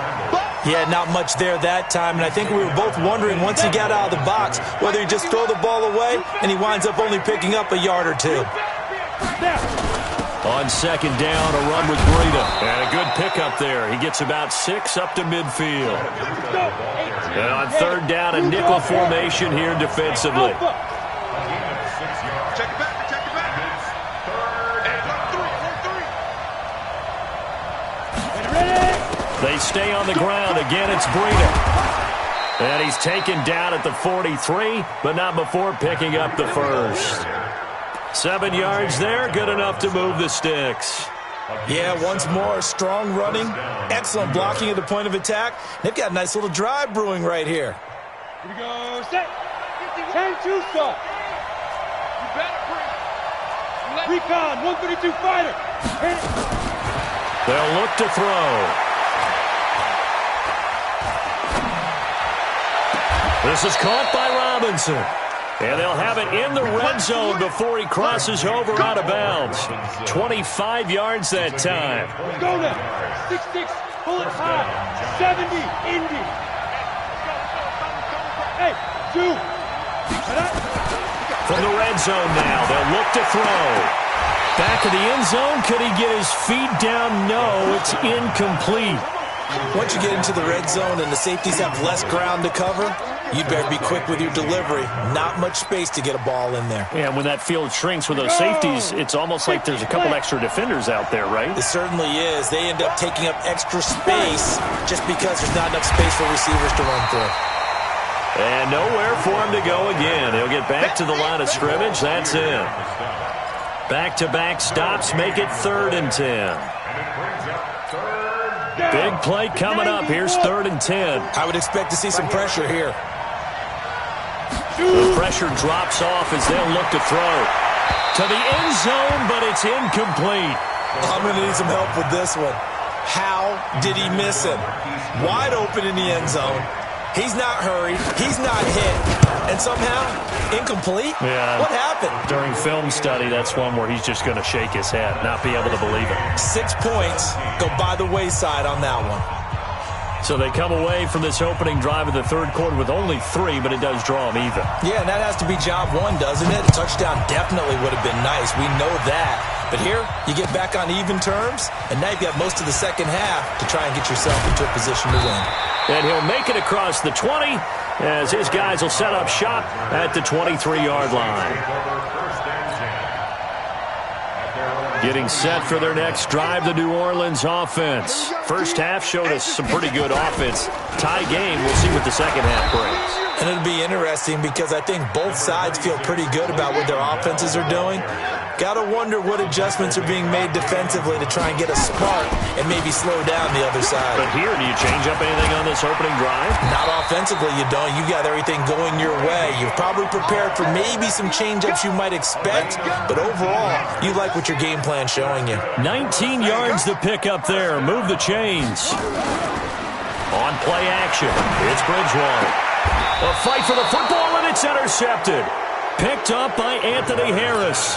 Yeah, not much there that time, and I think we were both wondering once he got out of the box whether he just throw the ball away and he winds up only picking up a yard or 2. On 2nd down, a run with Breida. And a good pickup there. He gets about 6 up to midfield. And on 3rd down, a nickel formation here defensively. They stay on the ground. Again, it's Breida. And he's taken down at the 43, but not before picking up the first. 7 yards there, good enough to move the sticks. Yeah, once more, strong running, excellent blocking at the point of attack. They've got a nice little drive brewing right here. Here we go, set. 10-2 start. You better bring. Recon, 132 fighter. They'll look to throw. This is caught by Robinson. And they'll have it in the red zone before he crosses over out of bounds. 25 yards that time. Go now. 6-6, pull it high. 70, Indy. Hey, 2. From the red zone now, they'll look to throw. Back of the end zone, could he get his feet down? No, it's incomplete. Once you get into the red zone and the safeties have less ground to cover, you better be quick with your delivery. Not much space to get a ball in there. Yeah, when that field shrinks with those safeties, it's almost like there's a couple extra defenders out there, right? It certainly is. They end up taking up extra space just because there's not enough space for receivers to run through. And nowhere for him to go again. He'll get back to the line of scrimmage. That's it. Back-to-back stops make it 3rd and 10. Big play coming up. Here's 3rd and 10. I would expect to see some pressure here. The pressure drops off as they'll look to throw. To the end zone, but it's incomplete. I'm going to need some help with this one. How did he miss him? Wide open in the end zone. He's not hurried. He's not hit. And somehow, incomplete? Yeah. What happened? During film study, that's one where he's just going to shake his head, not be able to believe it. 6 points go by the wayside on that one. So they come away from this opening drive of the 3rd quarter with only 3, but it does draw them even. Yeah, and that has to be job 1, doesn't it? A touchdown definitely would have been nice. We know that. But here, you get back on even terms, and now you've got most of the second half to try and get yourself into a position to win. And he'll make it across the 20 as his guys will set up shop at the 23-yard line. Getting set for their next drive, the New Orleans offense. First half showed us some pretty good offense. Tie game, we'll see what the second half brings. And it'll be interesting because I think both sides feel pretty good about what their offenses are doing. Got to wonder what adjustments are being made defensively to try and get a spark and maybe slow down the other side. But here, do you change up anything on this opening drive? Not offensively, you don't. You got everything going your way. You've probably prepared for maybe some change-ups you might expect, but overall, you like what your game plan's showing you. 19 yards to pick up there. Move the chains. On play action, it's Bridgewater. A fight for the football, and it's intercepted. picked up by Anthony Harris.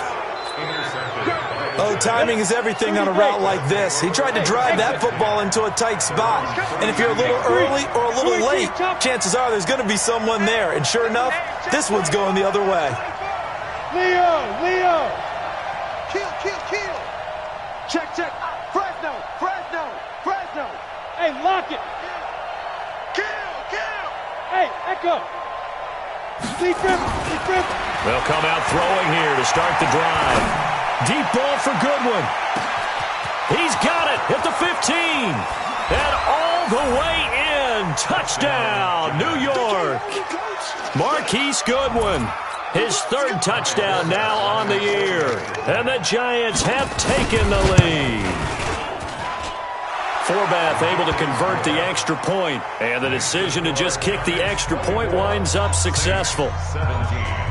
Oh, timing is everything on a route like this. He tried to drive that football into a tight spot. And if you're a little early or a little late, chances are there's going to be someone there. And sure enough, this one's going the other way. Leo! Kill! Check. Fresno! Hey, lock it! Kill! Hey, Echo! Sleep him! They'll come out throwing here to start the drive. Deep ball for Goodwin. He's got it at the 15. And all the way in. Touchdown, New York. Marquise Goodwin. His third touchdown now on the year. And the Giants have taken the lead. Forbath able to convert the extra point. And the decision to just kick the extra point winds up successful. 17.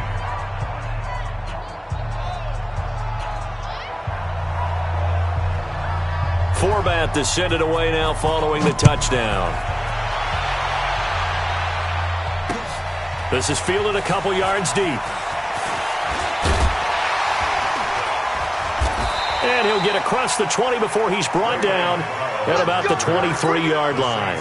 Forbath to send it away now following the touchdown. This is fielded a couple yards deep. And he'll get across the 20 before he's brought down at about the 23-yard line.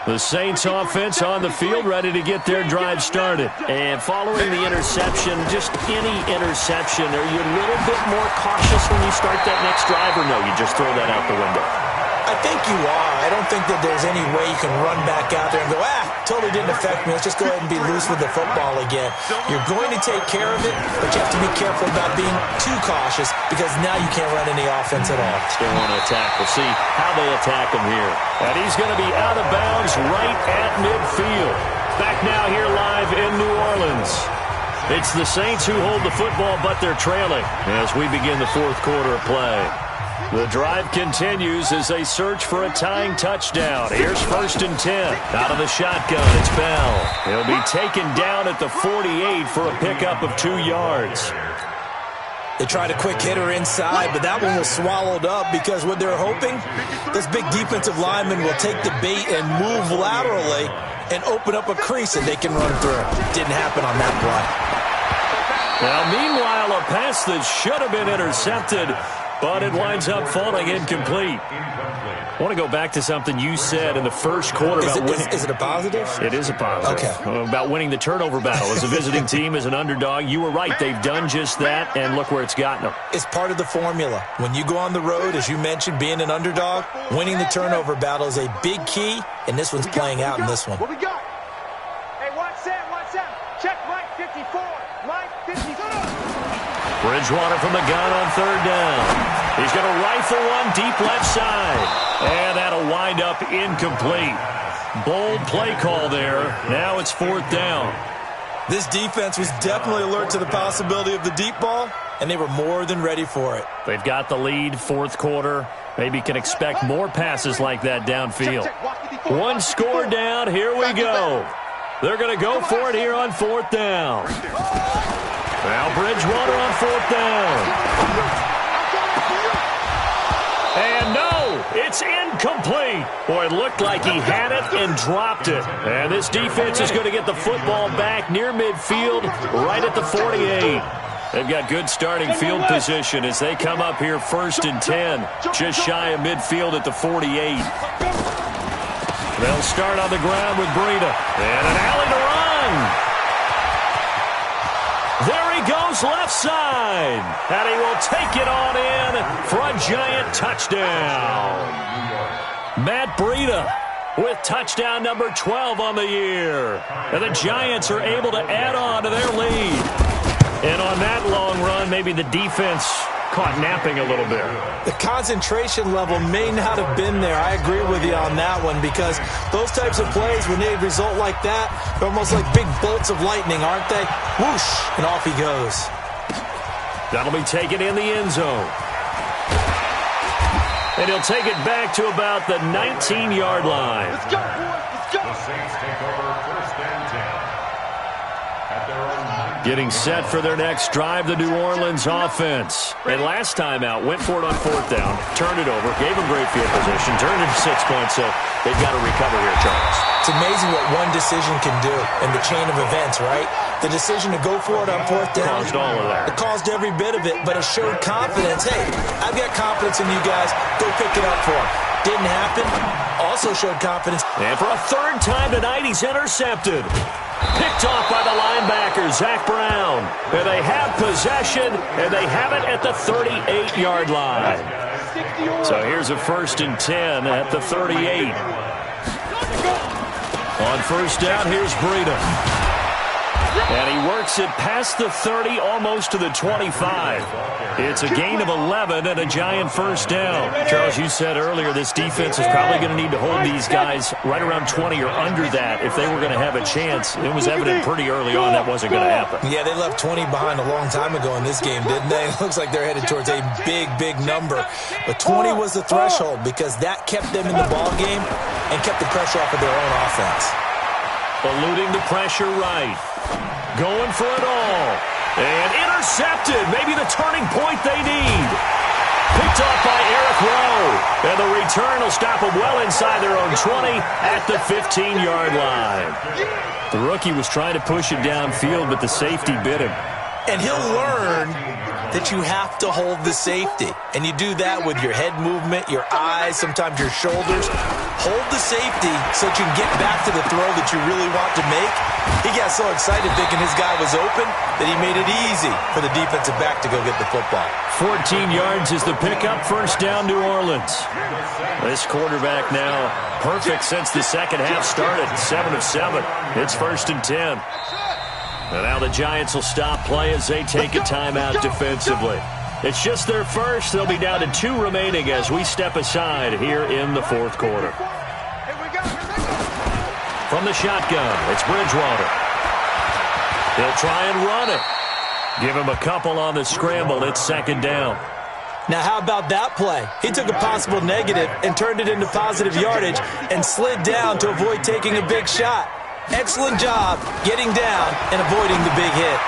The Saints offense on the field, ready to get their drive started. And following the interception, just any interception, are you a little bit more cautious when you start that next drive, or no, you just throw that out the window? I think you are. I don't think that there's any way you can run back out there and go, totally didn't affect me. Let's just go ahead and be loose with the football again. You're going to take care of it, but you have to be careful about being too cautious because now you can't run any offense at all. Still want to attack. We'll see how they attack him here. And he's going to be out of bounds right at midfield. Back now here live in New Orleans. It's the Saints who hold the football, but they're trailing as we begin the fourth quarter of play. The drive continues as they search for a tying touchdown. Here's 1st and 10. Out of the shotgun, it's Bell. He'll be taken down at the 48 for a pickup of 2 yards. They tried a quick hitter inside, but that one was swallowed up because what they're hoping, this big defensive lineman will take the bait and move laterally and open up a crease that they can run through. Didn't happen on that play. Now, meanwhile, a pass that should have been intercepted, but it winds up falling incomplete. I want to go back to something you said in the first quarter about winning. Is it a positive? It is a positive. Okay. About winning the turnover battle. As a visiting team, as an underdog, you were right. They've done just that, and look where it's gotten them. It's part of the formula. When you go on the road, as you mentioned, being an underdog, winning the turnover battle is a big key, and this one's playing out in this one. What we got? Hey, watch that. Check Mike 54. Mike 54. Bridgewater from the gun on 3rd down. He's going to rifle one deep left side. And that'll wind up incomplete. Bold play call there. Now it's 4th down. This defense was definitely alert to the possibility of the deep ball, and they were more than ready for it. They've got the lead, 4th quarter. Maybe can expect more passes like that downfield. One score down. Here we go. They're going to go for it here on 4th down. Now Bridgewater on 4th down. And no, it's incomplete. Boy, it looked like he had it and dropped it. And this defense is going to get the football back near midfield, right at the 48. They've got good starting field position as they come up here 1st and 10, just shy of midfield at the 48. They'll start on the ground with Breida. And an alley to run. There he goes left side. And he will take it on in for a Giant touchdown. Matt Breida with touchdown number 12 on the year. And the Giants are able to add on to their lead. And on that long run, maybe the defense caught napping a little bit. The concentration level may not have been there. I agree with you on that one because those types of plays, when they result like that, they're almost like big bolts of lightning, aren't they? Whoosh, and off he goes. That'll be taken in the end zone. And he'll take it back to about the 19-yard line. Let's go, boys. Let's go. The Saints take over 1st and 10. Getting set for their next drive, the New Orleans offense. And last time out, went for it on 4th down, turned it over, gave them great field position, turned it 6 points, so they've got to recover here, Charles. It's amazing what one decision can do in the chain of events, right? The decision to go for it on 4th down. Caused all of that. It caused every bit of it, but it showed confidence. Hey, I've got confidence in you guys. Go pick it up for him. Didn't happen. Also showed confidence. And for a 3rd time tonight, he's intercepted. Picked off by the linebacker, Zach Brown. And they have possession, and they have it at the 38-yard line. So here's a 1st and 10 at the 38. On 1st down, here's Breida. And he works it past the 30, almost to the 25. It's a gain of 11 and a giant 1st down. Charles, you said earlier this defense is probably going to need to hold these guys right around 20 or under that if they were going to have a chance. It was evident pretty early on that wasn't going to happen. Yeah, they left 20 behind a long time ago in this game, didn't they? It looks like they're headed towards a big, big number. But 20 was the threshold because that kept them in the ball game and kept the pressure off of their own offense. Eluding the pressure right. Going for it all. And intercepted. Maybe the turning point they need. Picked off by Eric Rowe. And the return will stop them well inside their own 20 at the 15-yard line. The rookie was trying to push it downfield, but the safety bit him. And he'll learn that you have to hold the safety. And you do that with your head movement, your eyes, sometimes your shoulders. Hold the safety so that you can get back to the throw that you really want to make. He got so excited thinking his guy was open that he made it easy for the defensive back to go get the football. 14 yards is the pickup. 1st down, New Orleans. This quarterback now perfect since the second half started. 7 of 7. It's 1st and 10. And now the Giants will stop play as they take a timeout defensively. It's just their first. They'll be down to 2 remaining as we step aside here in the 4th quarter. From the shotgun, it's Bridgewater. He'll try and run it. Give him a couple on the scramble. It's 2nd down. Now, how about that play? He took a possible negative and turned it into positive yardage and slid down to avoid taking a big shot. Excellent job getting down and avoiding the big hit.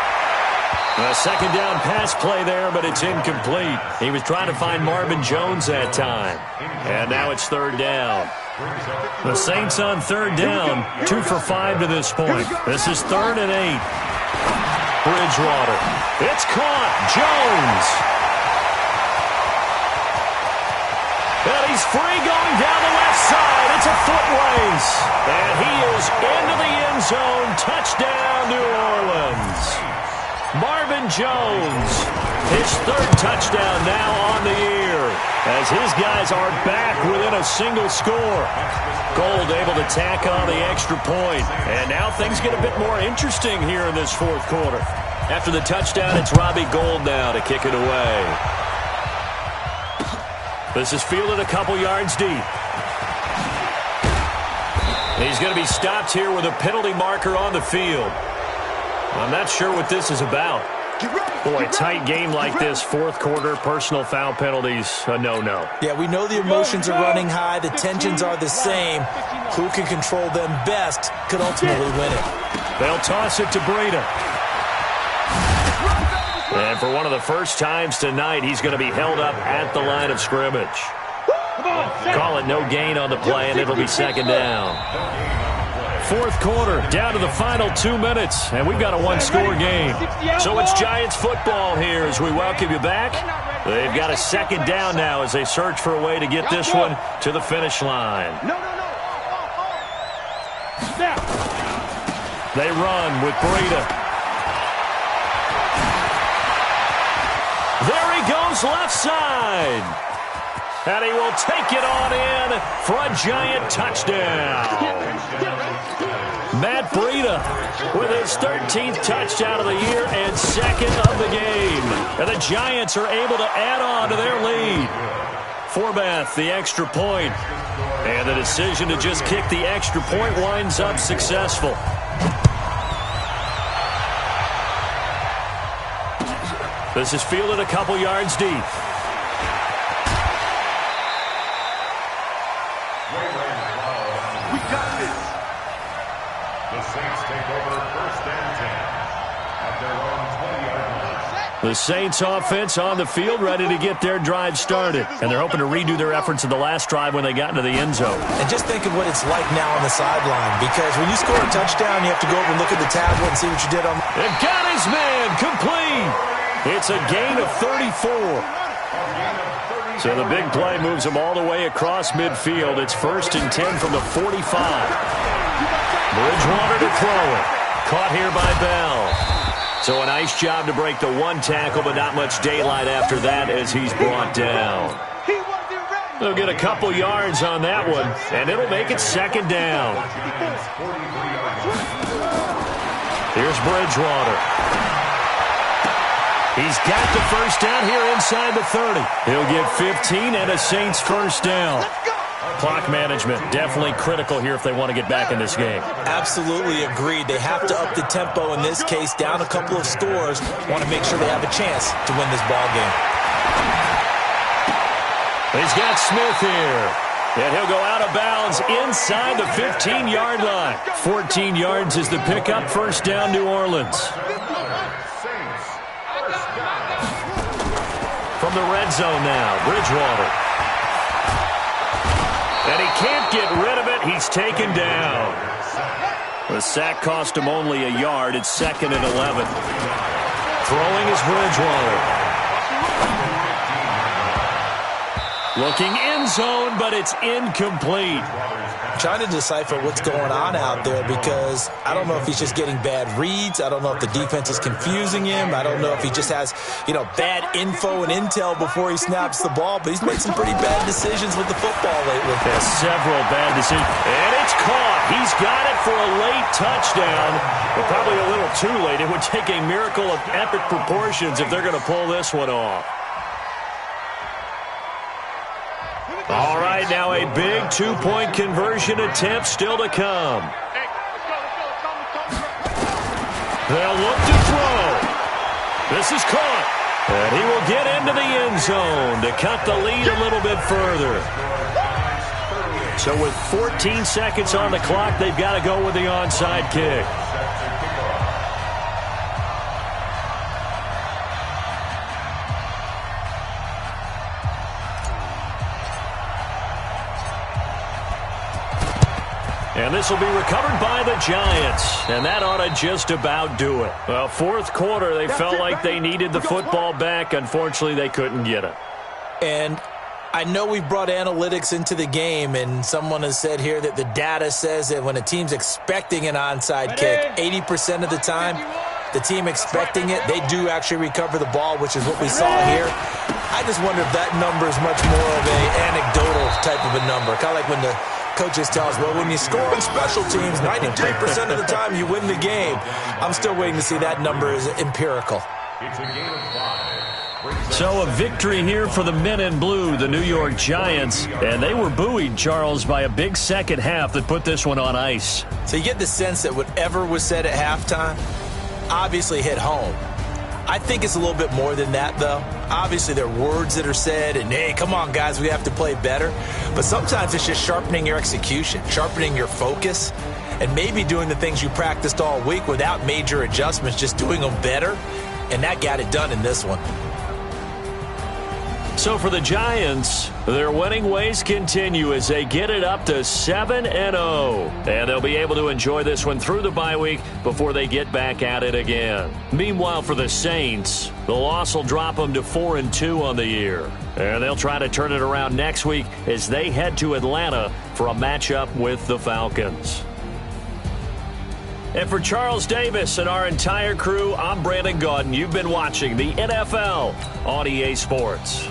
A 2nd down pass play there, but it's incomplete. He was trying to find Marvin Jones that time. And now it's 3rd down. The Saints on 3rd down, 2 for 5 to this point. This is 3rd and 8. Bridgewater. It's caught. Jones. And he's free going down the left side. It's a foot race. And he is into the end zone. Touchdown, New Orleans. Marvin Jones, his 3rd touchdown now on the year as his guys are back within a single score. Gold able to tack on the extra point. And now things get a bit more interesting here in this 4th quarter. After the touchdown, it's Robbie Gould now to kick it away. This is fielded a couple yards deep. He's going to be stopped here with a penalty marker on the field. I'm not sure what this is about. Boy, tight game like this, 4th quarter, personal foul penalties, a no-no. Yeah, we know the emotions are running high. The tensions are the same. Who can control them best could ultimately win it. They'll toss it to Breida. And for one of the first times tonight, he's going to be held up at the line of scrimmage. Call it no gain on the play, and it'll be 2nd down. 4th quarter, down to the final 2 minutes, and we've got a 1-score game. So it's Giants football here as we welcome you back. They've got a 2nd down now as they search for a way to get this one to the finish line. They run with Breida. There he goes left side. And he will take it on in for a giant touchdown. Matt Breida with his 13th touchdown of the year and 2nd of the game. And the Giants are able to add on to their lead. Forbath, the extra point. And the decision to just kick the extra point winds up successful. This is fielded a couple yards deep. The Saints take over 1st and 10. The Saints offense on the field, ready to get their drive started. And they're hoping to redo their efforts in the last drive when they got into the end zone. And just think of what it's like now on the sideline, because when you score a touchdown, you have to go over and look at the tablet and see what you did on. They've got his man complete. It's a gain of 34. So the big play moves them all the way across midfield. It's 1st and 10 from the 45. Bridgewater to throw it. Caught here by Bell. So a nice job to break the one tackle, but not much daylight after that as he's brought down. They'll get a couple yards on that one, and it'll make it 2nd down. Here's Bridgewater. He's got the 1st down here inside the 30. He'll get 15 and a Saints 1st down. Clock management definitely critical here if they want to get back in this game. Absolutely agreed. They have to up the tempo in this case, down a couple of scores. Want to make sure they have a chance to win this ball game. He's got Smith here. And he'll go out of bounds inside the 15-yard line. 14 yards is the pickup. 1st down, New Orleans. From the red zone now, Bridgewater. And he can't get rid of it. He's taken down. The sack cost him only a yard. It's 2nd and 11. Throwing is Bridgewater. Looking end zone, but it's incomplete. Trying to decipher what's going on out there, because I don't know if he's just getting bad reads. I don't know if the defense is confusing him. I don't know if he just has, bad info and intel before he snaps the ball. But he's made some pretty bad decisions with the football lately. Yeah, several bad decisions. And it's caught. He's got it for a late touchdown, but probably a little too late. It would take a miracle of epic proportions if they're going to pull this one off. All right, now a big 2-point conversion attempt still to come. They'll look to throw. This is caught. And he will get into the end zone to cut the lead a little bit further. So with 14 seconds on the clock, they've got to go with the onside kick. And this will be recovered by the Giants. And that ought to just about do it. Well, 4th quarter, they felt like they needed the football back. Unfortunately, they couldn't get it. And I know we brought analytics into the game, and someone has said here that the data says that when a team's expecting an onside kick, 80% of the time, the team expecting it, they do actually recover the ball, which is what we saw here. I just wonder if that number is much more of an anecdotal type of a number. Kind of like when the coaches tell us, well, when you score on special teams, 93% of the time you win the game. I'm still waiting to see that number is empirical. It's a game of 5. So a victory here for the men in blue, the New York Giants. And they were buoyed, Charles, by a big second half that put this one on ice. So you get the sense that whatever was said at halftime obviously hit home. I think it's a little bit more than that, though. Obviously, there are words that are said, and, hey, come on, guys, we have to play better. But sometimes it's just sharpening your execution, sharpening your focus, and maybe doing the things you practiced all week without major adjustments, just doing them better. And that got it done in this one. So for the Giants, their winning ways continue as they get it up to 7-0. And they'll be able to enjoy this one through the bye week before they get back at it again. Meanwhile, for the Saints, the loss will drop them to 4-2 on the year. And they'll try to turn it around next week as they head to Atlanta for a matchup with the Falcons. And for Charles Davis and our entire crew, I'm Brandon Gaudin. You've been watching the NFL on EA Sports.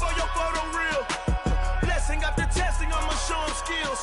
for your photo real. Blessing after testing, I'ma show them skills.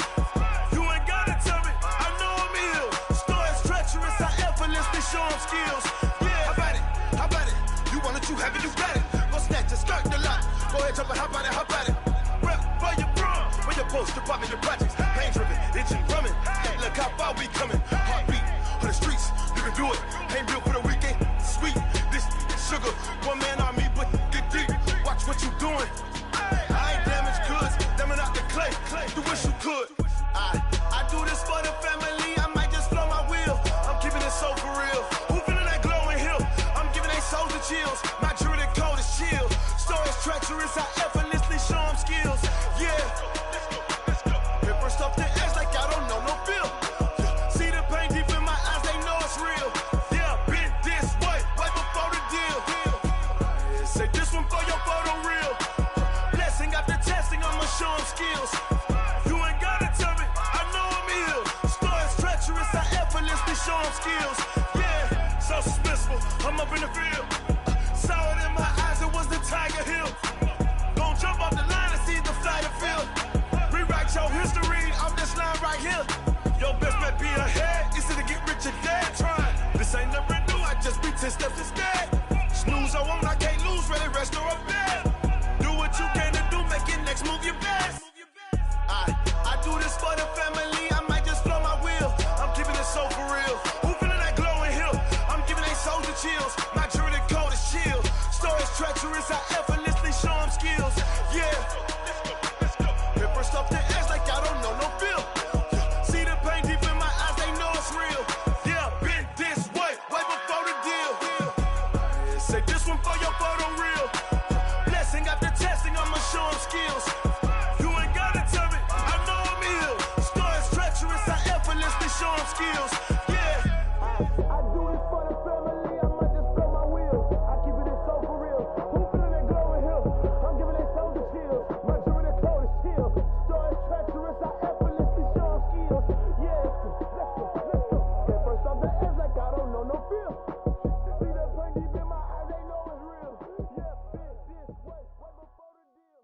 You ain't gotta tell me, I know I'm ill. Stories treacherous, I effortlessly show them skills. Yeah, how about it? How about it? You want it, you have it, you got it. Go snatch and skirt the lot. Go ahead, jump it, how about it? How about it? Rep for your bro, for your post, your pop, and your projects. Pain driven, itching, drumming. Hey, look how far we coming. Heartbeat for the streets, you can do it. Ain't built for the weekend. Sweet, this sugar, one man on me, but get deep. Watch what you doing. I ain't damaged goods, damn it out the clay. You wish you could. I do this for the family. I might just blow my wheel. I'm keeping it so for real. Who feeling that glowing hill? I'm giving they souls the chills. My jewelry code is chill. Stories treacherous, I effortlessly show them skills. Yeah. Paper stuff the edge like I don't know no feel. See the pain deep in my eyes, they know it's real. Yeah, been this way, right before the deal. Say this one for your photo real. Blessing after testing, I'ma show them skills. You ain't gotta tell me, I know I'm ill. Stories treacherous, I effortlessly show them skills. Yeah, so suspenseful, I'm up in the field. Saw it in my eyes, it was the Tiger Hill. Gon' jump off the line and see the flight of field. Rewrite your history off this line right here. Your best bet be ahead, easy to get rich or dead trying. This ain't never new, I just be 10 steps instead. Snooze I won't, I can't lose, ready, rest or a bed. Do what you can to do, make your next move your best. I do this for the family, I might just blow my wheel. I'm keeping it so for real. Who feeling that glowing hill? I'm giving they souls the chills. My jewelry code is chill. Stories treacherous, I effortlessly show them skills. Yeah. Paper stuff the edge like I don't know no feel. See the pain deep in my eyes, they know it's real. Yeah, been this way, way before the deal. Say this one for your photo real. Blessing after testing, I'ma show them skills. You ain't gotta tell me, I know I'm ill. Stories treacherous, I effortlessly show them skills. Yeah. I do this for the family, I might just blow my wheel. I keep it so for real. Who feeling that glowing hill? I'm giving they souls the chills. My jewelry code is chill. Stories treacherous, I effortlessly show them skills. Yeah, let's go. Get first off the edge like I don't know no feel. See the pain deep in my eyes, they know it's real. Yeah, been this way, way before the deal.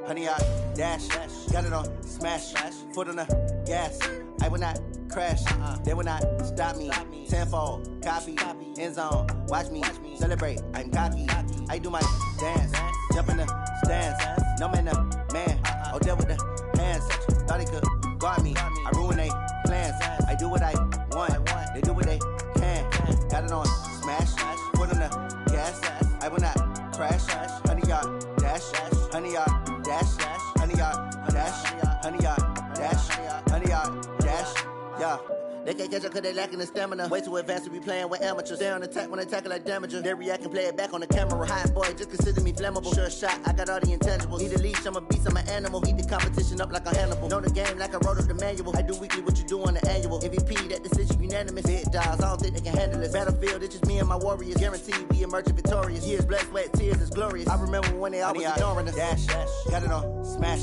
Honey, I dash, got it on smash, foot on the gas. I will not crash, they will not stop me. Tenfold, copy, end zone, watch me celebrate. I'm cocky, I do my dance, jump in the stands. No man, man, oh deal with the hands. Thought he could guard me, I ruin they plans. I do what I want, they do what they can. Got it on smash, foot on the gas. I will not crash, honey, y'all dash, honey, y'all dash, honey, y'all dash, honey, y'all dash, honey, y'all dash, yeah. They can't catch up cause they lacking the stamina. Way too advanced to be playing with amateurs. Stay on attack when they tackle like damager. They react and play it back on the camera. Hot boy, just consider me flammable. Sure shot, I got all the intangibles. Need a leash, I'm a beast, I'm an animal. Eat the competition up like a Hannibal. Know the game like I wrote up the manual. I do weekly what you do on the annual. MVP, that decision unanimous. Big dogs, I don't think they can handle it. Battlefield, it's just me and my warriors. Guaranteed we emerge victorious. Years, blood, sweat, tears, it's glorious. I remember when they always ignoring us. Dash, got it on smash,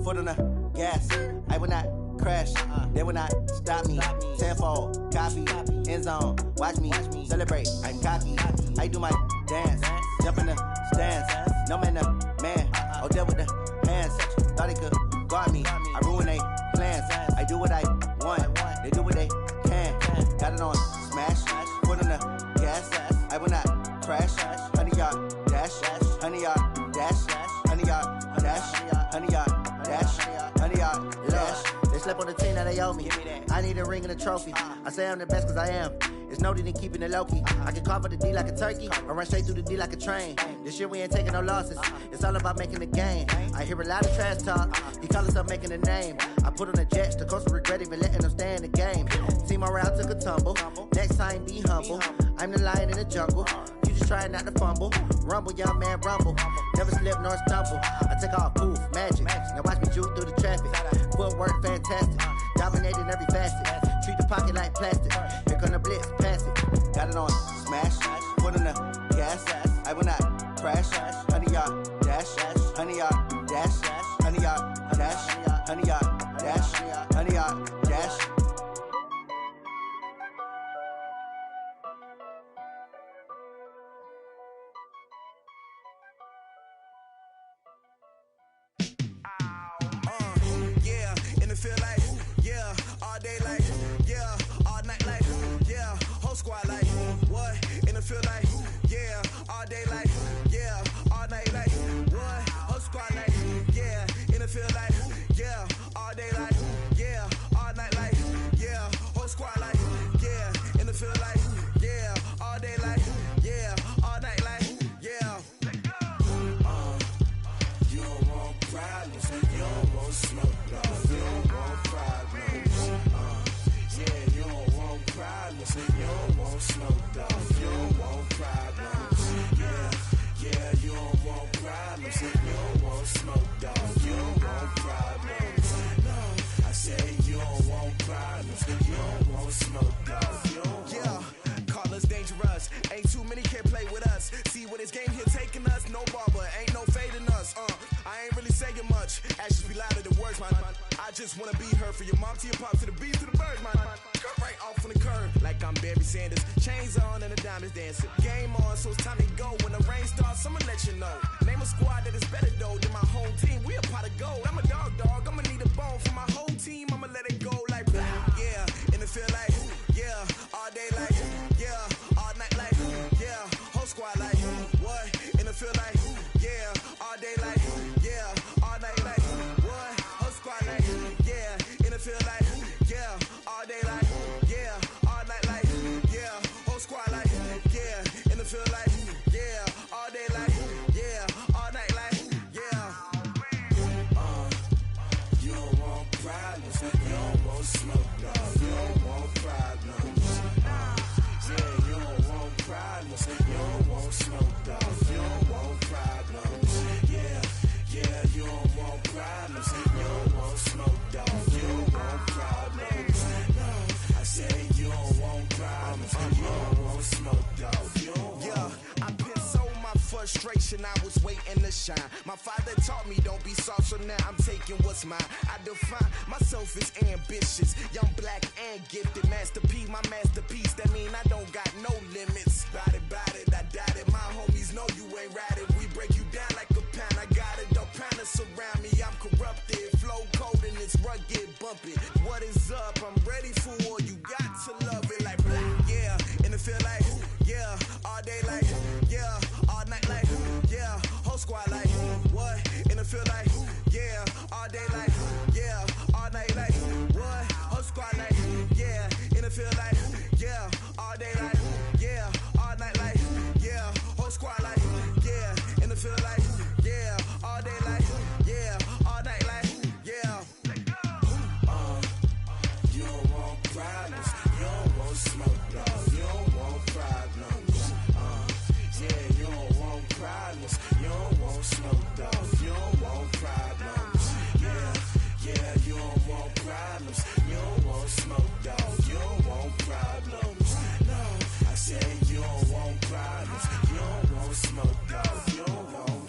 foot on the gas. I will not crash, they will not stop me. Tenfold, copy, end zone, watch me celebrate. I'm cocky, I do my dance, jump in the stands. No man, man, oh deal with the hands. Thought he could guard me, I ruin they plans. I do what I want, they do what they can. Got it on smash, foot on the gas. I will not crash, honey, y'all dash, honey, y'all dash, honey, y'all dash, honey, y'all dash, honey, y'all dash. They slept on the team that they owe me. I need a ring and a trophy. I say I'm the best cause I am. It's no need in keeping it low-key. I can carve up the D like a turkey or run straight through the D like a train. This year we ain't taking no losses. It's all about making the game. I hear a lot of trash talk. He call himself making a name. I put on the jets. The coach will regret even letting them stay in the game. Team morale took a tumble. Next time be humble. I'm the lion in the jungle. You just trying not to fumble. Rumble, young man, rumble. Never slip nor stumble. I take off, poof, magic. Now watch me juke through the traffic. Footwork fantastic. Dominating every facet. Treat the pocket like plastic. Here come the blitz, pass it. Got it on smash. Foot on the gas. I will not crash. Honey, y'all dash. Honey, y'all dash. Honey, y'all dash. Honey, yard dash, 100 yard dash. Yeah, and it feel like, yeah, all day like, yeah, all night like, yeah, whole squad like, what? And it feel like, yeah, all day like, yeah, all night like, what? Whole squad like, yeah, and it feel like, yeah, all day like, yeah, all night like, yeah, whole squad like, yeah, and it feel like, yeah, all day like, yeah, all night like, yeah. You don't want problems, you don't want smoke, dog. You don't want problems. Yeah, you don't want problems, you don't want smoke, dog. You don't want problems. Yeah, you don't want problems, you don't want smoke, dog. You don't want problems. No, I say you don't want problems, you don't want smoke, dog. You don't want. Call us dangerous. Ain't too many can play with us. See where this game here taking us. No barber, ain't no fading us. I ain't really saying much. Actions be louder than words, man. I just wanna be heard. For your mom to your pop to the beat to the birds, man. Cut right off on the curb like I'm Barry Sanders. Chains on and the diamonds dancing. Game on, so it's time to go. When the rain starts, I'ma let you know. Name a squad that is better though than my home team. We a pot of gold. I'm a dog. I'ma need a bone for my whole team. I'ma let it go like yeah, and it feel like yeah, all day like yeah, all night like yeah, whole squad like what? And it feel like yeah, all day like yeah, all night like what? Whole squad like yeah, and it feel like yeah, all day like yeah, all night like yeah, whole squad like yeah, and it feel like yeah, all day like yeah, all night like yeah. You don't want problems, you don't want smoke, dog. You don't want problems. Yeah, you don't want problems, you don't want smoke, dog. You don't want problems. Yeah, you don't want problems, you don't want smoke, dog. You don't want problems. No, I say you don't want problems, you don't want smoke, dog. You don't want. I pissed so my frustration, I was waiting to shine. My father taught me don't be soft, so now I'm taking what's mine. I define myself as ambitious, young, black, and gifted. Masterpiece, my masterpiece, that mean I don't got no limits. Bout it, I doubt it. My homies know you ain't ratted. We break you down like a pound. I got it, don't pound to surround me. I'm corrupted, flow cold and it's rugged, bumpy. What is up? I'm ready for war. You got to love it like yeah, and it feel like yeah, all day like yeah, all night like yeah, whole squad like what? And it feel like yeah, all day like yeah, all night like what? Whole squad like yeah, and it feel like yeah, all day like yeah, all night like yeah, whole squad like yeah, and it feel like yeah, all day like yeah, all night like yeah. You don't want problems, you don't want smoke, dog. You don't want problems. Yeah, you don't want problems, you don't want smoke, dog. You don't want problems. Yeah, you don't want problems, you don't want smoke, dog. You don't want problems. No, I say you don't want problems, you don't want smoke, dog. You don't want.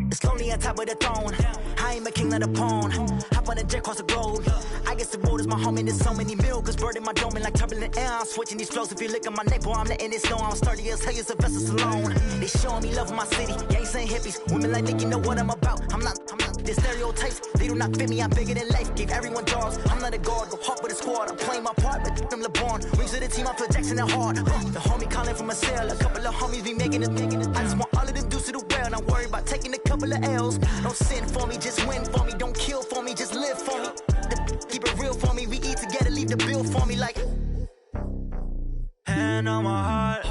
It's lonely on top of the throne. I am a king of the pawn. Hop on a jet across the globe. I guess the road is my home and there's so many milk. Bird in my dome and like turbulent air. I'm switching these flows. If you look at my neck, boy, I'm letting it snow. I'm sturdy as hell, as a vessel alone. They showing me love in my city. Gangs and hippies. Women like Nicky know what I'm about. I'm not. The stereotypes, they do not fit me. I'm bigger than life. Gave everyone dogs. I'm not a guard. Go hard with a squad. I'm playing my part, but I'm LeBron. Rings of the team, I feel Jackson and hard. The homie calling from a cell. A couple of homies be making it. I just want all of them dudes to do well. Not worry about taking a couple of L's. Don't sin for me, just win for me. Don't kill for me, just live for me. Keep it real for me. We eat together, leave the bill for me like. Hand on my heart.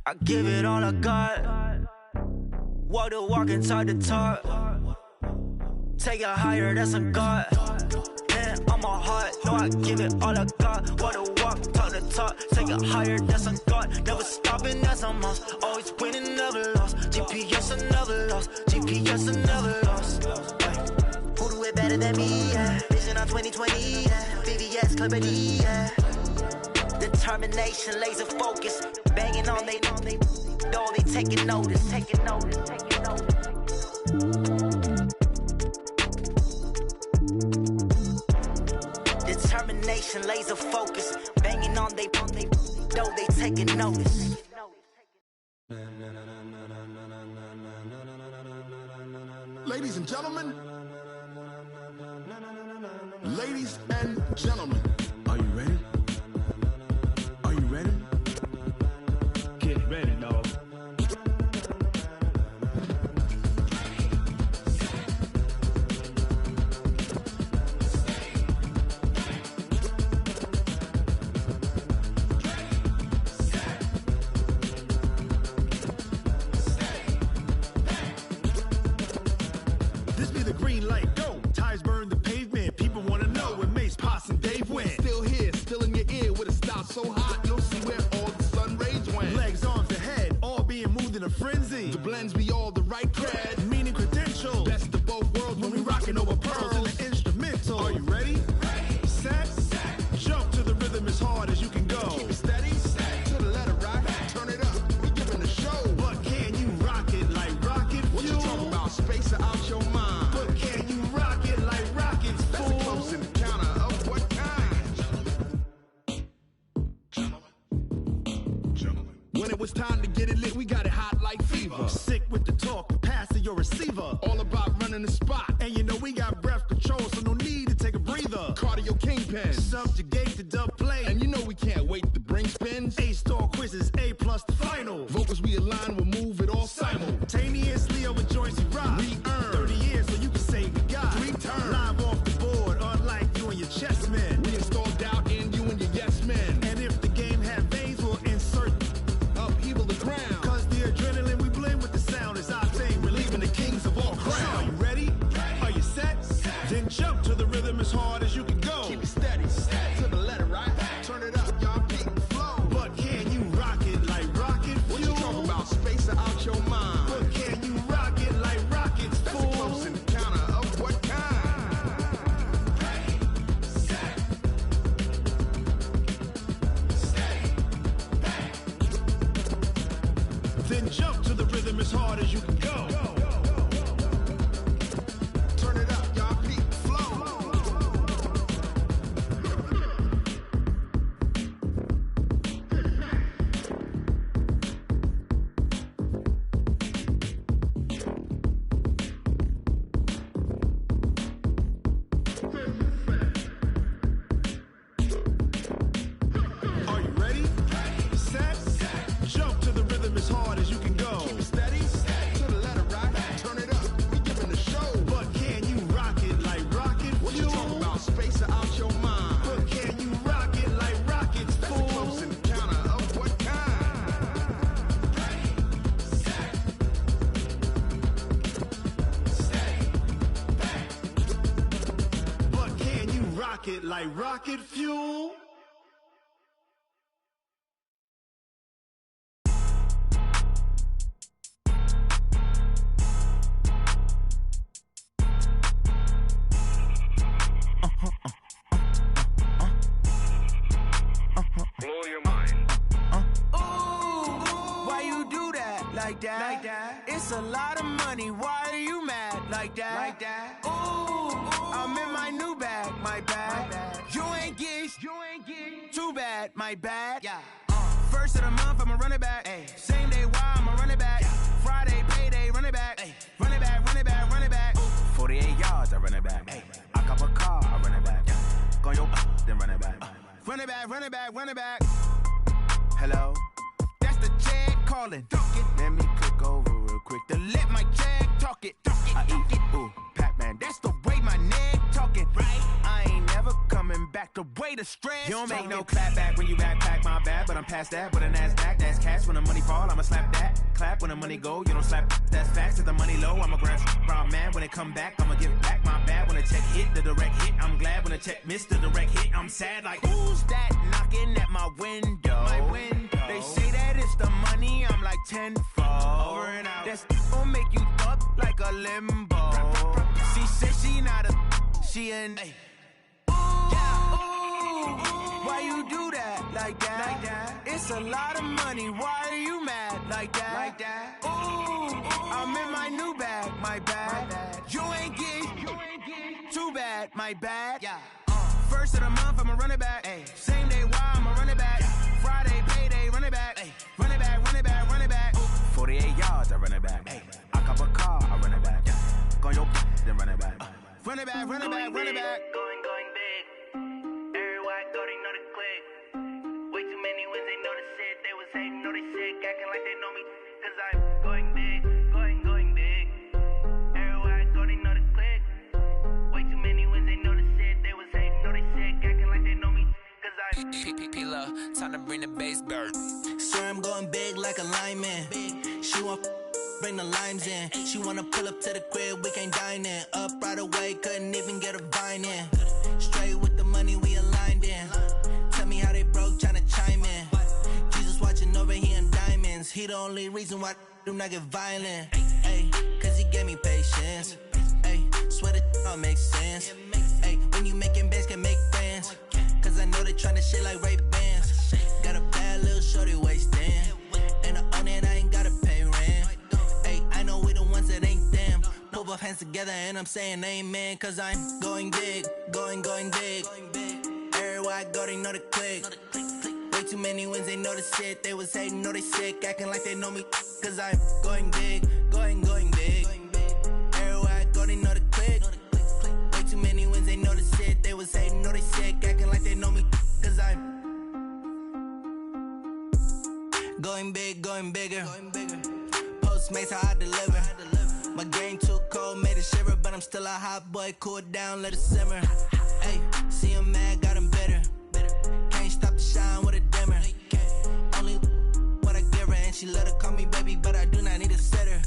I give it all I got. Walk the walk and talk the talk. Take it higher, that's a God. Man, on my heart, no, I give it all I got. Walk the walk, talk the talk. Take it higher, that's a God. Never stopping, that's a must. Always winning, never lost. GPS, I never lost. GPS, I never lost. Who do it better than me? Yeah. Vision on 2020. Yeah. VVS, Clarity. Yeah. Determination, laser focus. Banging on they know they taking notice. Taking notice. Taking notice. Determination, laser focus. Banging on they know they taking notice. Ladies and gentlemen. Ladies and gentlemen. Are you ready? Are you ready? Get ready, dog. This be the green light, go. Tires burn the pavement. People wanna know when Mace, Poss, and Dave went. Still here, still in your ear with a style so hot, you'll see where all the sun rays went. Legs, arms, the head, all being moved in a frenzy. The blends be all the right cred, meaning credentials. Best of both worlds when we rockin' over pearls in the instrumental. Are you ready? Ready. Set. Jump to the rhythm as hard as you can go. Keep it steady. To the letter right. Turn it up. We giving the show. But can you rock it like rocket fuel? What you talking about? Space out your mind. But can you rock it like rockets, fool? That's a close encounter of what kind? Gentlemen. When it was time to get it lit, we got it hot like fever. Sick with the talk, pass to your receiver. All about running the spot. And you know we got breath control, so no need to take a breather. Cardio kingpin. Subjugate the dub play. And you know we can't wait to bring spins. A-star quizzes, A+ the final. Vocals we align, we'll move it all simultaneously over joints we rock. We earn 30 years so you can say we got 3 turns. Live off the board, unlike you and your chess men. We install doubt in you and your yes men. And if the game had veins, we'll insert upheaval the ground. Cause the adrenaline we blend with the sound is our thing, relieving the kings of all crowns. Are you ready? Are you set? Then jump to the rhythm as hard as you can go. Keep it steady, to the letter right. Turn it up, y'all, beat and flow. But can you rock it like rocket fuel? What you talking about? Space out your mind. But can you rock it like rockets, fool? That's a close encounter of what kind? Ready, set, steady, bang. Then jump to the rhythm as hard as you can go. Turn it up, y'all, beat and flow. Are you ready? Ready. Set. Jump to the rhythm as hard as you can go. Keep it steady. To the letter right. Turn it up. We giving the show. But can you rock it like rocket fuel? What you talking about? Space out your mind. But can you rock it like rockets, fool? That's a close encounter of what kind? Ready, set, steady, bang. But can you rock it like rocket fuel? Blow your mind. Why you do that? Like that? It's a lot of money. Why are you mad? Like that? Ooh, I'm in my new bag. My bad. You ain't getting too bad. My bad. Yeah. First of the month, I'ma run it back. Ay. Same day, why I'ma run it back. Friday, payday, run it back. Ay. Run it back, run it back, run it back. 48 yards, I run it back. Ay. I cop a car, I run it back. Go yo, then run it back. Run it back, run it back, run it back. Hello? That's the check calling. Let me click over real quick to let my check talk it. I eat it. Ooh, Pac-Man, that's the way my neck talking. Right? I ain't never coming back the way the stress. You don't make no clap back when you backpack, my bad. But I'm past that with a NASDAQ. That's cash when the money fall. I'm I'ma slap that, clap when the money go. You don't slap, that's fast, if the money low. I'ma grab brown man when it come back. I'ma give back my bad when the check hit, the direct hit. I'm glad when the check missed the direct hit. I'm sad like, who's that knocking at my window? My window. They say that it's the money, I'm like tenfold. Over and out. That's gon' make you up like a limbo. She said she not a, she an. Ooh, yeah. Ooh, why you do that like that? Like that? It's a lot of money. Why are you mad like that? Like that? Ooh, I'm in my new bag, my bad. You ain't getting too bad, my bad. Yeah. First of the month, I'ma run it back. Ay. Same day, why I'ma run it back. Yeah. Friday, payday, run it back. Ay. Run it back, run it back, run it back. 48 yards, I run it back. Ay. I cop a car, I run it back. Yeah. Go on your then run it back. Run it back, run it back, run it back. Going big. Everywhere I go, they know the click. Way too many wins, they know the shit. They was hating, know they sick, acting like they know me. Cause I'm going big, going big. Everywhere I go, they know the click. Way too many wins, they know the shit. They was hating, know they sick, acting like they know me. Cause I'm P-P-P-Lo, time to bring the bass bird. Swear I'm going big like a lineman. She want bring the limes in. She wanna pull up to the crib, we can't dine in. Up right away, couldn't even get a vine in. Straight with the money, we aligned in. Tell me how they broke, tryna chime in. Jesus watching over here in diamonds. He the only reason why I do not get violent. Ay, cause he gave me patience. Ay, swear that all makes sense. Ay, when you making bands, can make friends. Cause I know they tryna shit like Ray-Bans. Got a bad little shorty wasting. And I own it, I ain't gotta pay rent. I know we the ones that ain't them. Pull both hands together and I'm saying amen. Cause I'm going big, going big. Everywhere I go, they know the click. Way too many wins, they know the shit. They was hating, know they sick, acting like they know me. Cause I'm going big, going big. Everywhere I go, they know the click. Way too many wins, they know the shit. They was hating, know they sick, acting like they know me. Cause I'm going big, going bigger. Makes how I deliver. My game too cold, made it shiver, but I'm still a hot boy. Cool it down, let it simmer. Hey, see him mad, got him bitter. Can't stop the shine with a dimmer. Only what I give her, and she let her call me baby, but I do not need a sitter.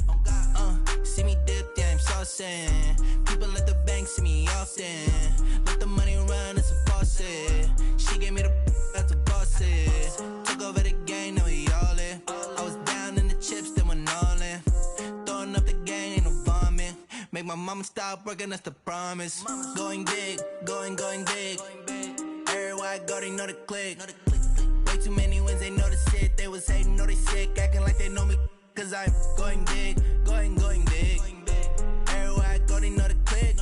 See me dip, yeah, I'm saucing. People at the bank see me often. Let the money run, it's a faucet. She gave me the that's a boss. Took over the game, now we all in. I was down in the chips, then went all in. Throwing up the gang, ain't no vomit. Make my mama stop working, that's the promise. Going big, going big. Everywhere I go, they know the click. Way too many wins, they know the shit. They was hating, know they sick, acting like they know me. Cause I'm going big, going big. Everywhere I go, they know the click.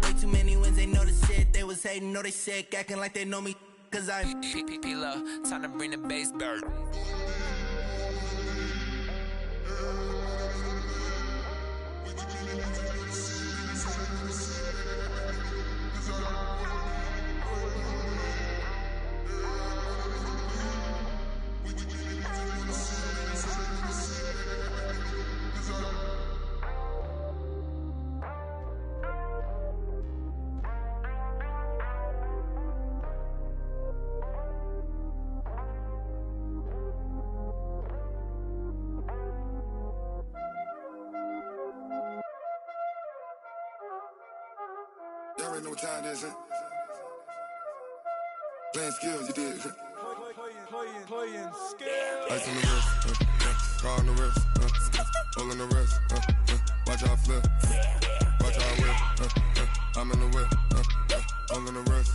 Way too many wins, they know the shit. They was hating, know they sick, acting like they know me. Cause I'm P-P-P-Lo, time to bring the bass bird. Y'all already know what time it is, huh? Playing skills, you did. Playing skills. Ice on the wrist, car on the wrist, hole in the wrist, watch how I flip, watch how I whip, I'm in the whip, hole in the wrist,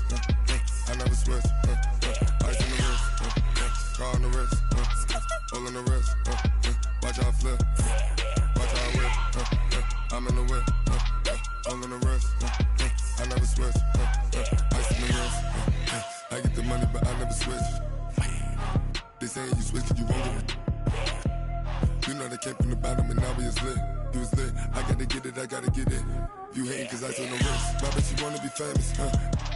I never switch, ice on the wrist, car on the wrist, hole in the wrist, watch how I flip, watch how I whip, I'm in the whip, hole in the wrist, I never switch, ice in the wrist, I get the money but I never switch. They saying you switch, you won't get it. You know they came from the bottom and now we is lit. You was lit, I gotta get it, I gotta get it. You hating cause ice on the wrist. My bitch, you wanna be famous,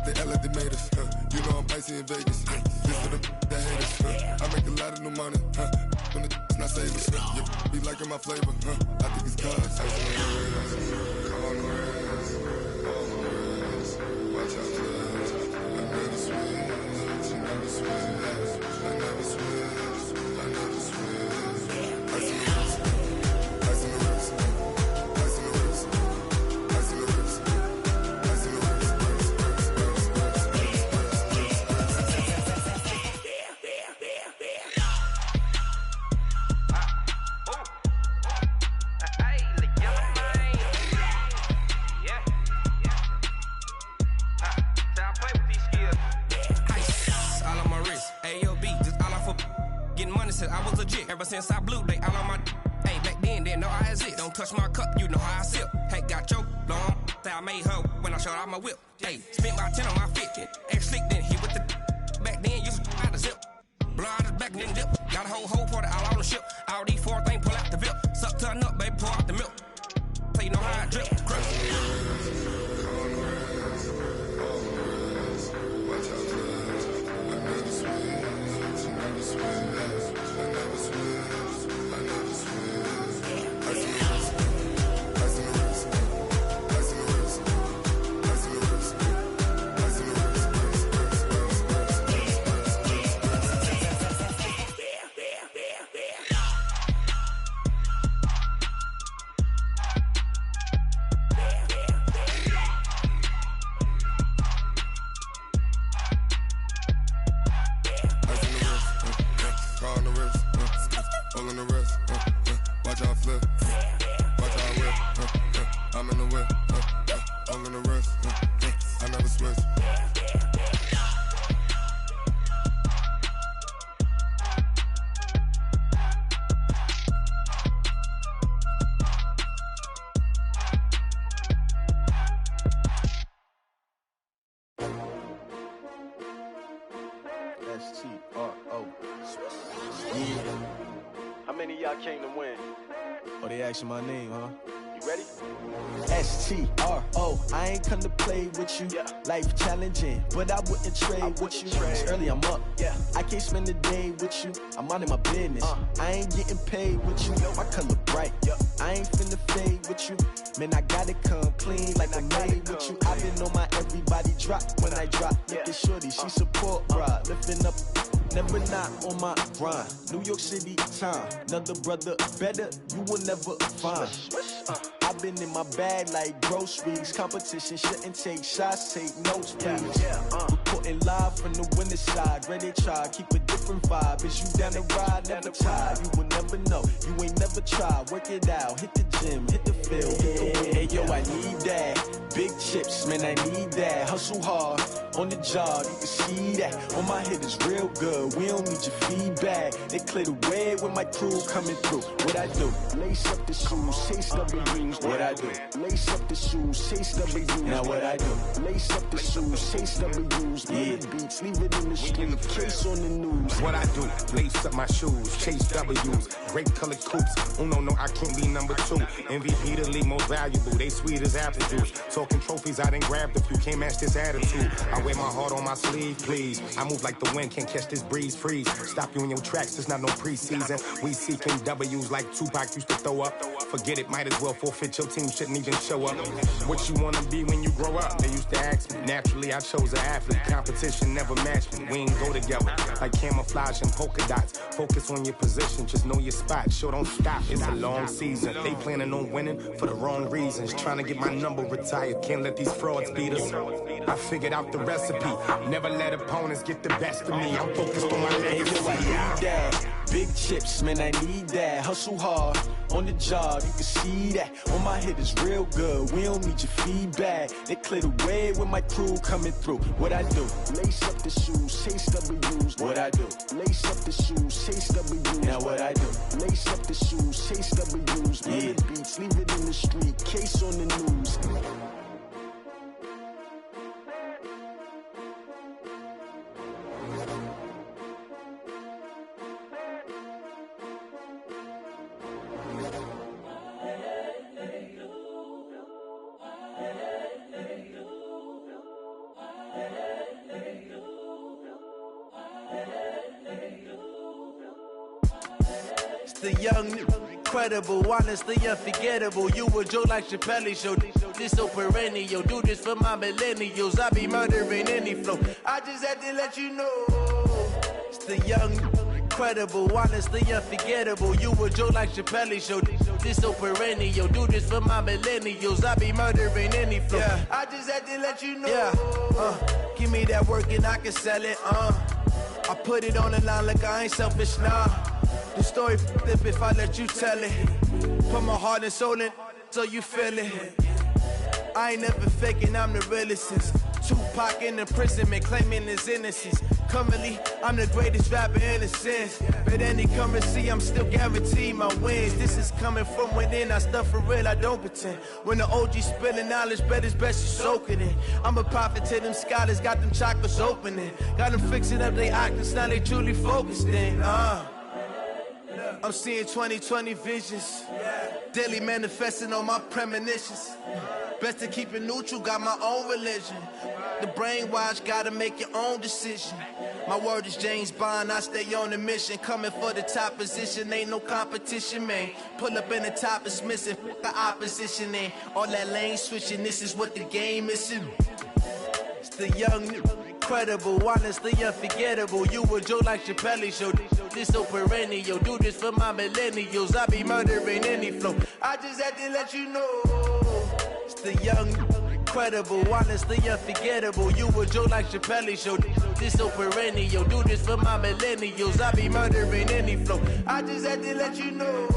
They act like they made us, You know I'm icy in Vegas, This for the that hate us, I make a lot of new money, When the not savers, You be liking my flavor, I think it's cause ice on the wrist, on the wrist, on the wrist. Watch out, cuz I never switch, I never switch. I never switch, I never switch. was legit. Ever since I blew, they all on my hey, back then, didn't know I exist. Don't touch my cup, you know how I sip. Hey, got choked, long. Say I made her when I showed out my whip. Hey, spent my 10 on my 50. Ex-slick, then hit with the back then, used to out the zip. Blow out his back, then dip. Got a whole party all on the ship. All these 4 things, pull out the VIP. Suck, turn up, baby, pour out the milk. So you know how I drip. How many of y'all came to win? Oh, they asking my name, huh? You ready? S-T-R-O, I ain't come to play with you. Life challenging, but I wouldn't trade with you. It's early, I'm up. I can't spend the day with you. I'm minding my business. I ain't getting paid with you. My color bright. I ain't finna fade with you. Man, I gotta come clean like I'm made with you. I've been on my everybody drop when I drop. Look at shorty, she support, bruh. Lifting up, never not on my grind. New York City time, another brother better, you will never find. I've been in my bag like groceries. Competition shouldn't take shots, take notes, please. Reporting live from the winning side. Ready to try, keep a different vibe. Is you down the ride, never tired. You will never know, you ain't never tried. Work it out, hit the gym, hit the field, hit the wind. Hey yo, I need that. Big chips, man, I need that. Hustle hard, on the job, you can see that. On my head is real good, we don't need your feedback. They clear the way when my crew coming through. What I do? Lace up the shoes, chase W's. What I do? Lace up the shoes, chase W's. Now what I do? Lace up the shoes, chase W's. Murder beats, leave it in the street, case on the news. What I do? Lace up my shoes, chase W's. Great colored coops. Oh no, I can't be number 2. MVP the league most valuable. They sweet as apple juice. Talking trophies, I done grabbed a few. Can't match this attitude. I wear my heart on my sleeve, please. I move like the wind, can't catch this breeze. Freeze. Stop you in your tracks. It's not no preseason. We seeking W's like Tupac used to throw up. Forget it, might as well forfeit. Your team shouldn't even show up. What you wanna be when you grow up? They used to ask me. Naturally, I chose an athlete. Competition never matched me. We ain't go together like camouflage and polka dots. Focus on your position, just know your spot. Sure, don't stop. It's a long season. They planning on winning for the wrong reasons. Trying to get my number retired. Can't let these frauds beat us. I figured out the recipe. Never let opponents get the best of me. I'm focused on my legacy. I need that. Big chips, man, I need that. Hustle hard, on the job, you can see that. On my head is real good, we don't need your feedback. They clear the way when my crew coming through. What I do? Lace up the shoes, chase W's. What I do? Lace up the shoes, chase W's. Now what I do? Lace up the shoes, chase W's. Murder beats, leave it in the street, case on the news. The young, incredible, honestly unforgettable. You a Joe like Chappelle show. This so perennial. Do this for my millennials. I be murdering any flow. I just had to let you know. It's the young, incredible, honestly unforgettable. You a Joe like Chappelle show. This so perennial. Do this for my millennials. I be murdering any flow. I just had to let you know. Give me that work and I can sell it. I put it on the line like I ain't selfish, nah. The story f***ed if I let you tell it. Put my heart and soul in so you feel it. I ain't never faking, I'm the realest since Tupac in imprisonment, claiming his innocence. Currently, I'm the greatest rapper in a sense. But any currency, I'm still guaranteed my wins. This is coming from within, I stuff for real, I don't pretend. When the OG spilling knowledge, bet it's best you soak it in. I'm a prophet to them scholars, got them chakras opening. Got them fixing up their octaves, now they truly focused in. I'm seeing 2020 visions. Daily manifesting on my premonitions. Best to keep it neutral, got my own religion. The brainwash, gotta make your own decision. My word is James Bond, I stay on a mission. Coming for the top position, ain't no competition, man. Pull up in the top, it's missing, the opposition in. All that lane switching, this is what the game is. It's the young, incredible, honestly unforgettable. You a joke like Chappelle show. This so perennial, do this for my millennials. I be murdering any flow. I just had to let you know. It's the young, incredible, honestly unforgettable. You a joke like Chappelle show. This so perennial, do this for my millennials. I be murdering any flow. I just had to let you know.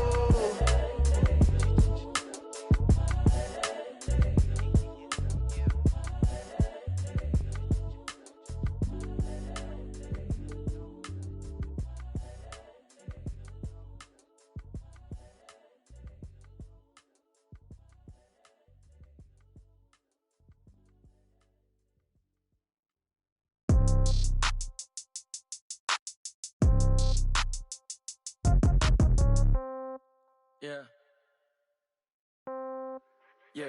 Yeah. Yeah.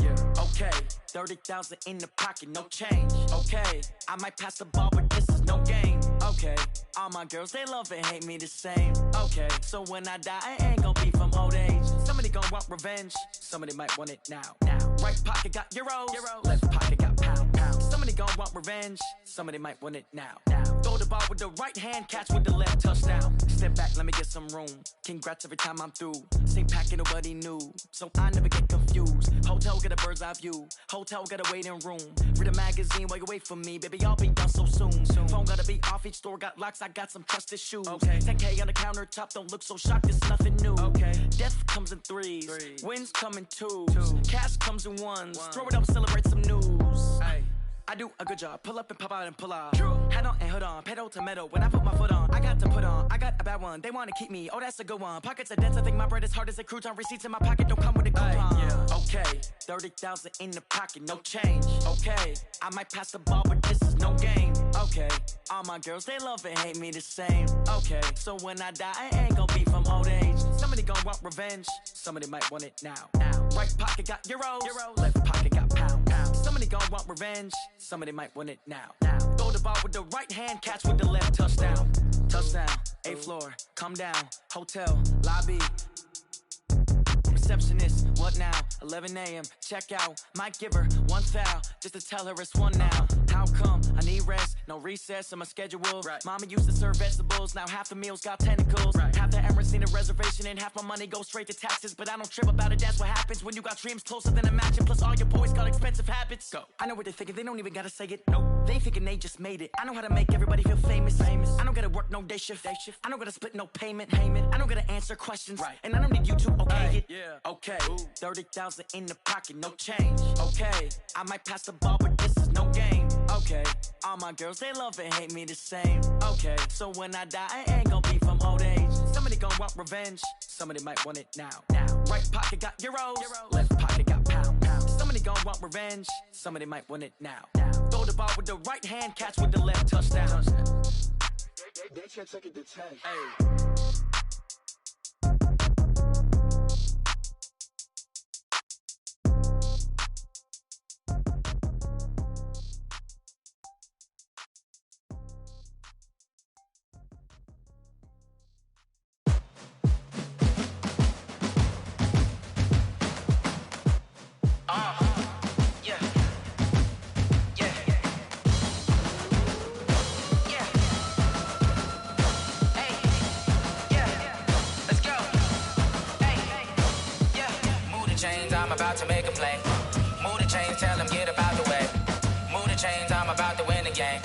Yeah. Okay. 30,000 in the pocket, no change. Okay. I might pass the ball, but this is no game. Okay. All my girls, they love and hate me the same. Okay. So when I die, I ain't gonna be from old age. Somebody gonna want revenge. Somebody might want it now. Right pocket got euros. Left pocket got pound. Somebody gon' want revenge. Somebody might want it now. Throw the ball with the right hand, catch with the left, touchdown. Step back, let me get some room. Congrats every time I'm through. Same packet, nobody knew, so I never get confused. Hotel get a bird's eye view. Hotel got a waiting room. Read a magazine while you wait for me, baby. I'll be done so soon. Phone gotta be off, each store got locks. I got some trusted shoes. 10K on the countertop, don't look so shocked. It's nothing new. Death comes in threes. Wins come in twos. Cash comes in ones. Throw it up, celebrate some news. I do a good job, pull up and pop out and pull out. Head on and hood on, pedal to metal. When I put my foot on, I got to put on. I got a bad one, they wanna keep me. Oh, that's a good one. Pockets are dense, I think my bread is hard as a crouton. Receipts in my pocket don't come with a coupon. Okay, 30,000 in the pocket, no change. Okay, I might pass the ball, but this is no game. Okay, all my girls, they love and hate me the same. Okay, so when I die, I ain't gonna be from old age. Somebody gon' want revenge. Somebody might want it now. Right pocket got euros. Left pocket got pound. Somebody gon' want revenge. Somebody might want it now. Throw the ball with the right hand, catch with the left, touchdown. Touchdown, 8th floor, come down. Hotel, lobby. Receptionist, what now? 11 a.m., check out. Might give her one foul, just to tell her it's one now. How come? I need rest, no recess in my schedule. Mama used to serve vegetables, now half the meals got tentacles. Half the Emirates need a reservation and half my money goes straight to taxes. But I don't trip about it, that's what happens when you got dreams closer than a matching. Plus all your boys got expensive habits. Go. I know what they're thinking, they don't even gotta say it. Nope. They thinking they just made it. I know how to make everybody feel famous. I don't gotta work no day shift. I don't gotta split no payment. I don't gotta answer questions. And I don't need you to okay it. Okay, 30,000 in the pocket, no change. Okay, I might pass the ball, but this is no game. Okay, all my girls, they love and hate me the same. Okay, so when I die, I ain't gonna be from old age. Somebody gon' want revenge. Somebody might want it now. Right pocket got euros. Left pocket got pound. Somebody gon' want revenge. Somebody might want it now. Throw the ball with the right hand, catch with the left, touchdown. They can't take it to 10. About to make a play. Move the chains, tell them get about the way. Move the chains, I'm about to win the game.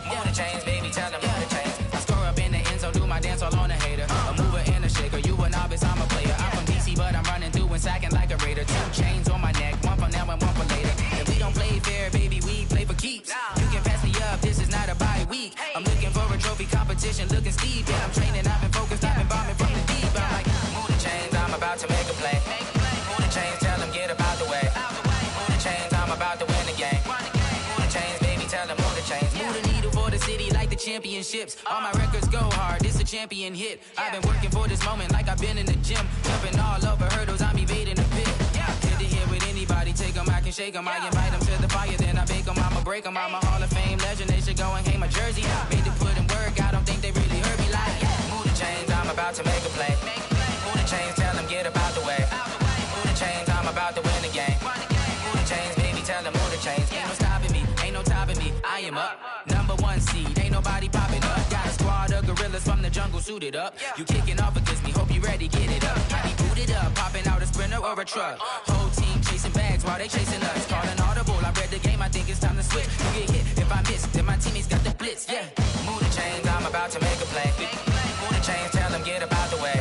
Move the chains, baby, tell them move the chains. I score up in the end zone, do my dance all on a hater. A mover and a shaker, you a novice, I'm a player. I'm from DC, but I'm running through and sacking like a raider. 2 chains on my neck, one for now and one for later. If we don't play fair, baby, we play for keeps. You can pass me up, this is not championships. All my records go hard, this a champion hit. I've been working for this moment like I've been in the gym. Jumping all over hurdles, I'm evading the pit. Hit to hit with anybody, take them, I can shake them. I invite them to the fire, then I bake them, I'ma break them. I'm a Hall of Fame legend, they should go and hang my jersey. Made to put in work, I don't think they really heard me like. Move the chains, I'm about to make a play. Move the chains, tell them get up out the way. Move the chains, I'm about to win the game. Move the chains, baby, tell them move the chains. Ain't no stopping me, ain't no topping me. I am up, #1 seed, ain't nobody popping up. Got a squad of gorillas from the jungle suited up. You kicking off against me, hope you ready, get it up. I be booted up, popping out a sprinter or a truck. Whole team chasing bags while they chasing us. Calling audible, I read the game, I think it's time to switch. You get hit, if I miss, then my teammates got the blitz, yeah. Move the chains, I'm about to make a play. Move the chains, tell them get up out the way.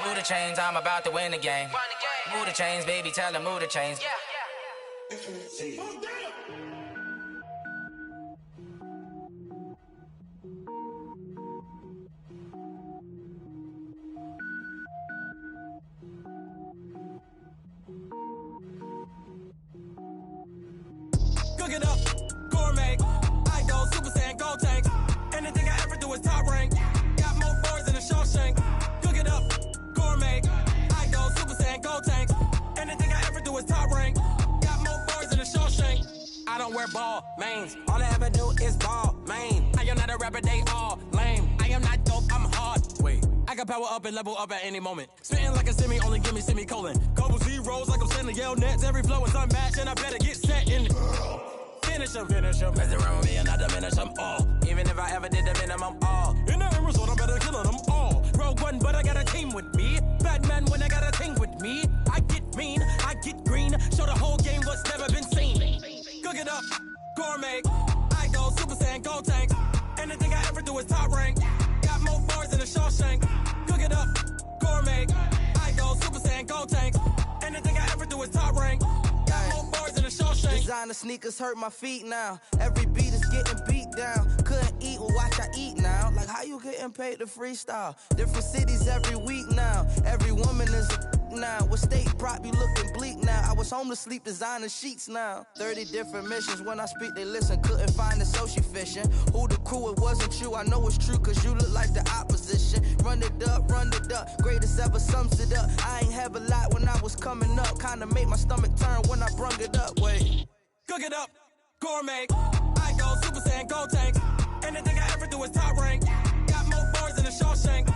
Move the chains, I'm about to win the game. Move the chains, baby, tell them move the chains. Cook it up, gourmet. I go Super Saiyan, gold tank. Anything I ever do is top rank. Got more boards than a Shawshank. Cook it up, gourmet. I go Super Saiyan, gold tank. Anything I ever do is top rank. Got more boards than a Shawshank. I don't wear ball mains. All I ever do is ball main. I am not a rapper, they all lame. I am not dope, I'm hard. Wait, I can power up and level up at any moment. Spitting like a semi, only give me semicolon. Couple zeros like I'm sending yell nets. Every flow is unmatched and I better get set in. Finish them. Mess around with me and I diminish them all. Even if I ever did the minimum all. In the end result, I'm better killing them all. Rogue One, but I got a team with me. Batman when I got a team with me. I get mean, I get green. Show the whole game what's never been seen. Cook it up, gourmet. I go Super Saiyan, gold tank. Anything I ever do is top rank. Got more bars than a Shawshank. Cook it up, gourmet. I go Super Saiyan, gold tank. Anything I ever do is top rank. Got more bars than a Shawshank. Designer sneakers hurt my feet now. Every beat is getting beat down. Couldn't eat, well watch I eat now. Like how you getting paid to freestyle? Different cities every week now. Every woman is a now. With state prop, you looking bleak now. I was home to sleep designing sheets now. 30 different missions. When I speak, they listen. Couldn't find it, so she fishing. Who the crew? It wasn't you. I know it's true, cause you look like the opposition. Run it up. Greatest ever sums it up. I ain't have a lot when I was coming up. Kinda made my stomach turn when I brung it up. Wait. Cook it up, gourmet. I go Super Saiyan, gold tank. Anything I ever do is top rank. Got more bars than a Shawshank.